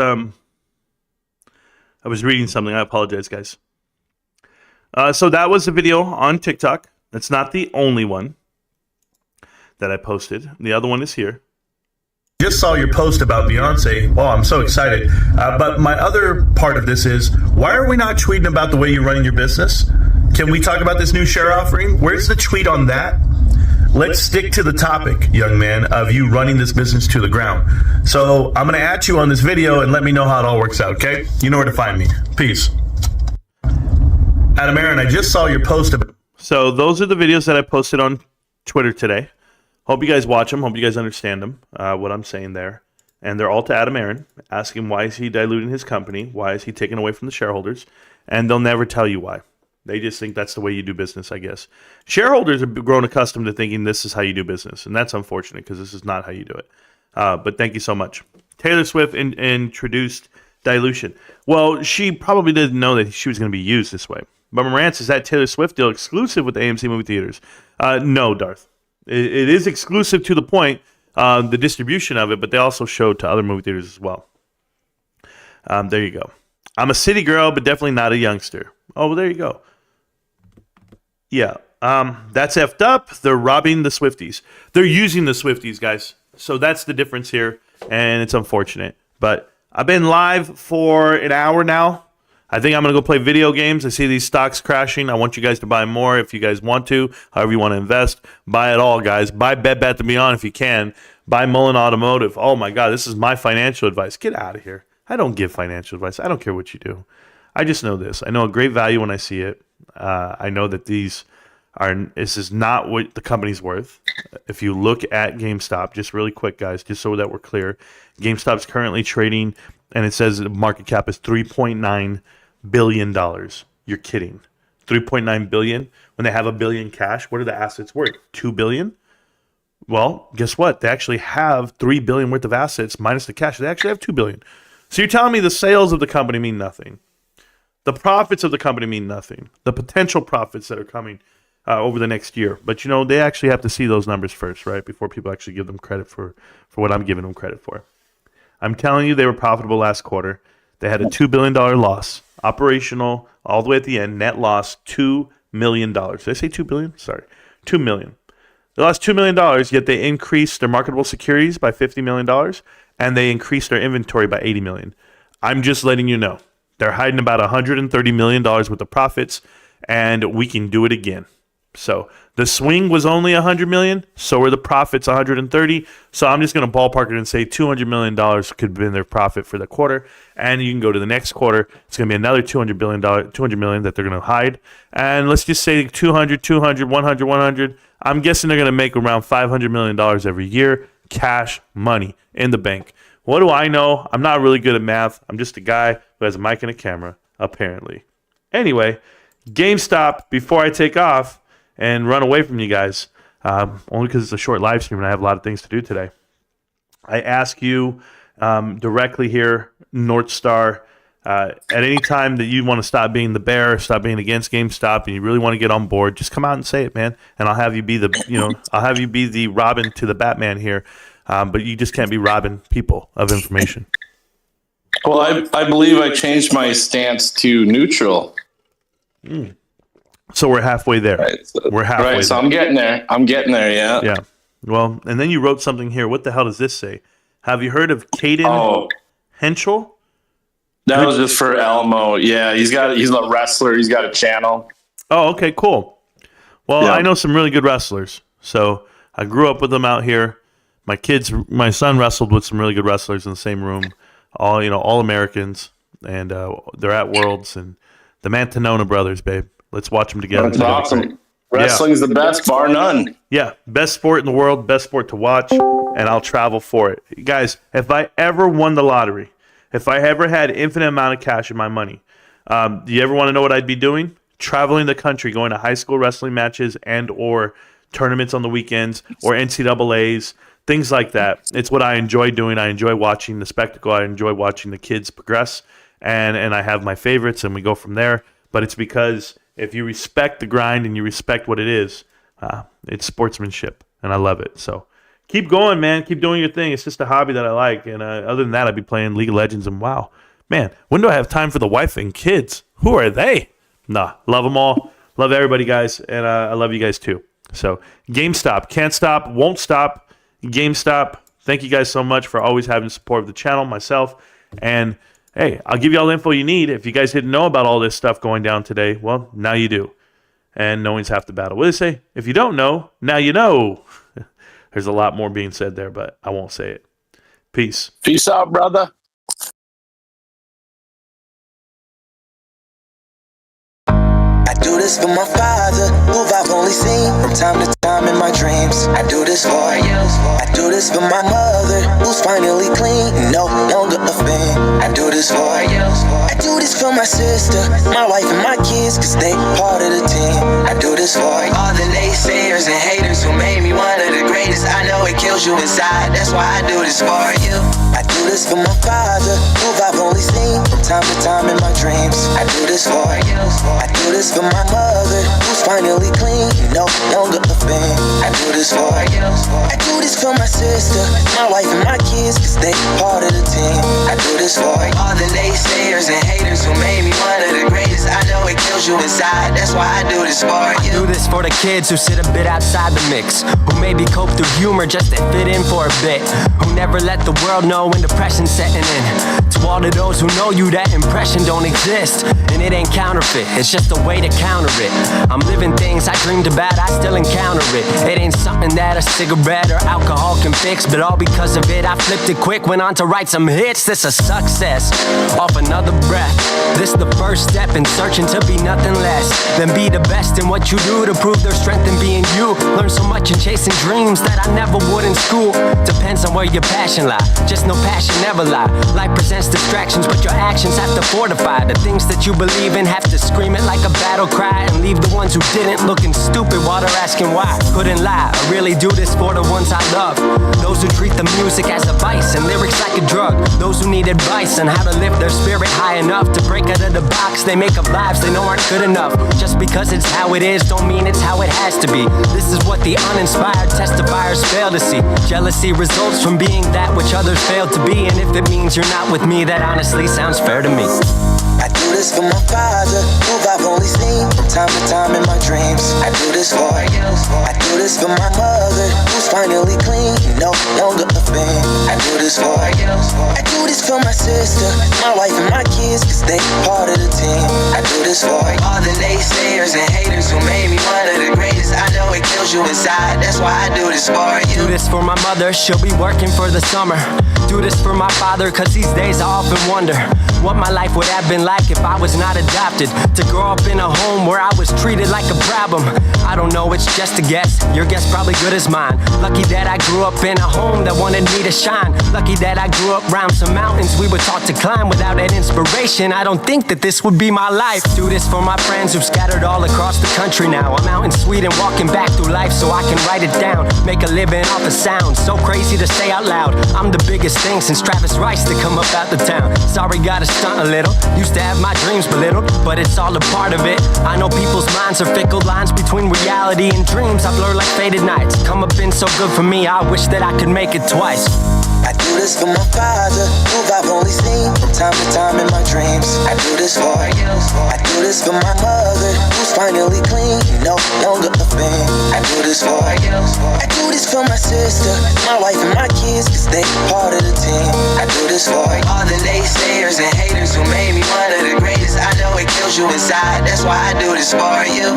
reading something. I apologize, guys. So that was a video on TikTok. That's not the only one that I posted. The other one is here. Just saw your post about Beyonce. Oh, I'm so excited. But my other part of this is, why are we not tweeting about the way you're running your business? Can we talk about this new share offering? Where's the tweet on that? Let's stick to the topic, young man, of you running this business to the ground. So I'm going to at you on this video and let me know how it all works out, okay? You know where to find me. Peace. Adam Aaron, I just saw your post about... So those are the videos that I posted on Twitter today. Hope you guys watch them. Hope you guys understand them, what I'm saying there. And they're all to Adam Aaron. Ask him why is he diluting his company? Why is he taking away from the shareholders? And they'll never tell you why. They just think that's the way you do business, I guess. Shareholders have grown accustomed to thinking this is how you do business. And that's unfortunate because this is not how you do it. But thank you so much. Taylor Swift introduced dilution. Well, she probably didn't know that she was going to be used this way. But Marantz, is that Taylor Swift deal exclusive with the AMC movie theaters? No, Darth. It is exclusive to the point, the distribution of it, but they also show to other movie theaters as well. There you go. I'm a city girl, but definitely not a youngster. Oh, well, there you go. Yeah, that's effed up. They're robbing the Swifties. They're using the Swifties, guys. So that's the difference here, and it's unfortunate. But I've been live for an hour now. I think I'm going to go play video games. I see these stocks crashing. I want you guys to buy more if you guys want to. However you want to invest, buy it all, guys. Buy Bed Bath & Beyond if you can. Buy Mullen Automotive. Oh, my God, this is my financial advice. Get out of here. I don't give financial advice. I don't care what you do. I just know this. I know a great value when I see it. I know that these this is not what the company's worth. If you look at GameStop, just really quick, guys, just so that we're clear, GameStop's currently trading, and it says the market cap is $3.9 billion. You're kidding. $3.9 billion when they have $1 billion cash. What are the assets worth? $2 billion? Well, guess what? They actually have $3 billion worth of assets minus the cash. They actually have $2 billion. So you're telling me the sales of the company mean nothing. The profits of the company mean nothing. The potential profits that are coming over the next year. But, they actually have to see those numbers first, right? Before people actually give them credit for what I'm giving them credit for. I'm telling you they were profitable last quarter. They had a $2 billion loss. Operational, all the way at the end, net loss, $2 million. Did I say $2 billion? Sorry, $2 million. They lost $2 million, yet they increased their marketable securities by $50 million, and they increased their inventory by $80 million. I'm just letting you know. They're hiding about $130 million worth of profits, and we can do it again. So the swing was only $100 million, so were the profits $130. So I'm just going to ballpark it and say $200 million could have been their profit for the quarter. And you can go to the next quarter. It's going to be another $200 million that they're going to hide. And let's just say 200, 100. I'm guessing they're going to make around $500 million every year, cash money in the bank. What do I know? I'm not really good at math. I'm just a guy who has a mic and a camera, apparently. Anyway, GameStop, before I take off and run away from you guys, only because it's a short live stream and I have a lot of things to do today. I ask you directly here, North Star, at any time that you want to stop being the bear, stop being against GameStop, and you really want to get on board, just come out and say it, man. And I'll have you be the Robin to the Batman here. But you just can't be robbing people of information. Well, I believe I changed my stance to neutral. So we're halfway there. Right, we're halfway there. So I'm getting there. Yeah. Yeah. Well, and then you wrote something here. What the hell does this say? Have you heard of Caden Henschel? That was just for Elmo. Yeah, he's a wrestler. He's got a channel. Oh, okay, cool. Well, Yeah. I know some really good wrestlers. So I grew up with them out here. My son wrestled with some really good wrestlers in the same room. All Americans, and they're at Worlds, and the Mantanona brothers, babe. Let's watch them together. That's awesome. Wrestling's the best, bar none. Yeah, best sport in the world, best sport to watch, and I'll travel for it. Guys, if I ever won the lottery, if I ever had infinite amount of cash in my money, do you ever want to know what I'd be doing? Traveling the country, going to high school wrestling matches and or tournaments on the weekends or NCAAs, things like that. It's what I enjoy doing. I enjoy watching the spectacle. I enjoy watching the kids progress, and I have my favorites, and we go from there. But it's because if you respect the grind and you respect what it is, it's sportsmanship, and I love it. So keep going, man. Keep doing your thing. It's just a hobby that I like. And other than that, I'd be playing League of Legends. And wow, man, when do I have time for the wife and kids? Who are they? Nah, love them all. Love everybody, guys. And I love you guys too. So GameStop, can't stop, won't stop. GameStop, thank you guys so much for always having support of the channel, myself. And hey, I'll give you all the info you need. If you guys didn't know about all this stuff going down today, well, now you do. And knowing's half the battle. What do they say? If you don't know, now you know. There's a lot more being said there, but I won't say it. Peace. Peace out, brother. I do this for my father, who I've only seen from time to time in my dreams. I do this for you. I do this for my mother, who's finally clean, no longer a fan. I do this for you. I do this for my sister, my wife and my kids, cause they part of the team. I do this for all the naysayers and haters who made me one of the greatest. I know it kills you inside, that's why I do this for you. I do this for my father, who I've only seen from time to time in my dreams. I do this for you. I do this for my mother, who's finally clean, no longer a fan. I do this for you. I do this for my sister, my wife and my kids, cause they part of the team. I do this for all the naysayers and haters who made me one of the greatest. I know it kills you inside, that's why I do this for you. Do this for the kids who sit a bit outside the mix, who maybe cope through humor just to fit in for a bit, who never let the world know when depression's setting in. To all of those who know you, that impression don't exist. And it ain't counterfeit, it's just a way to counter it. I'm living things I dreamed about, I still encounter it. It ain't something that a cigarette or alcohol can fix, but all because of it, I flipped it quick, went on to write some hits. This a success, off another breath. This the first step in searching to be nothing less than be the best in what you do, to prove their strength in being you. Learn so much in chasing dreams that I never would in school. Depends on where your passion lie, just no passion never lie. Life presents distractions, but your actions have to fortify the things that you believe in. Have to scream it like a battle cry, and leave the ones who didn't looking stupid while they're asking why. Couldn't lie, I really do this for the ones I love. Those who treat the music as a vice and lyrics like a drug. Those who need advice on how to lift their spirit high enough to break out of the box they make up lives they know aren't good enough. Just because it's how it is don't mean it's how it has to be. This is what the uninspired testifiers fail to see. Jealousy results from being that which others fail to be, and if it means you're not with me, that honestly sounds fair to me. I do this for my father, who I've only seen from time to time in my dreams. I do this for you. I do this for my mother, who's finally clean, no longer a fan. I do this for you. I do this for my sister, my wife and my kids, cause they part of the team. I do this for all the naysayers and haters who made me one of the greatest. I know it kills you inside, that's why I do this for you. Do this for my mother, she'll be working for the summer. Do this for my father, cause these days I often wonder what my life would have been like if I was not adopted. To grow up in a home where I was treated like a problem. I don't know, it's just a guess. Your guess probably good as mine. Lucky that I grew up in a home that wanted me to shine. Lucky that I grew up around some mountains we were taught to climb. Without that inspiration, I don't think that this would be my life. Do this for my friends who've scattered all across the country now. I'm out in Sweden walking back through life so I can write it down. Make a living off of sound, so crazy to say out loud. I'm the biggest thing since Travis Rice to come up out the town. Sorry, gotta stunt a little. Used to have my dreams belittled, but it's all a part of it. I know people's minds are fickle, lines between reality and dreams I blur like faded nights. Come up been so good for me, I wish that I could make it twice. I do this for my father, who I've only seen from time to time in my dreams. I do this for you. I do this for my mother, who's finally clean, no longer a fan. I do this for you. I do this for my sister, my wife and my kids, cause they part of the team. I do this for all the naysayers and haters who made me one of the greatest. I know it kills you inside, that's why I do this for you.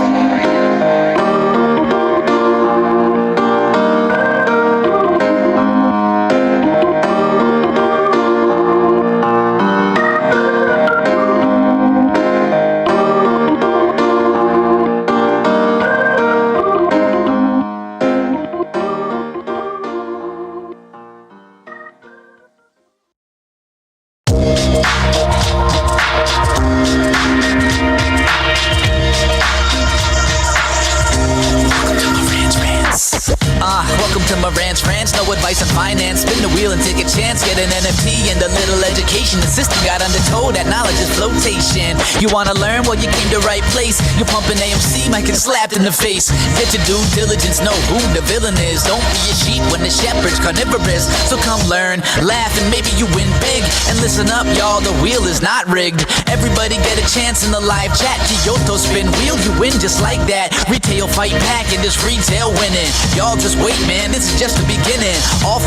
Welcome to Marantz Rantz, no advice on finance. Spin the wheel and take a chance. Get an NFT and a little education. The system got undertold, that knowledge is flotation. You wanna learn? Well, you came to right place. You're pumping AMC, might get slapped in the face. Get your due diligence, know who the villain is. Don't be a sheep when the shepherd's carnivorous. So come learn, laugh, and maybe you win big. And listen up, y'all, the wheel is not rigged. Everybody get a chance in the live chat. Kyoto spin wheel, you win just like that. Retail fight back and this retail winning. Y'all just wait, man, this is just the beginning. All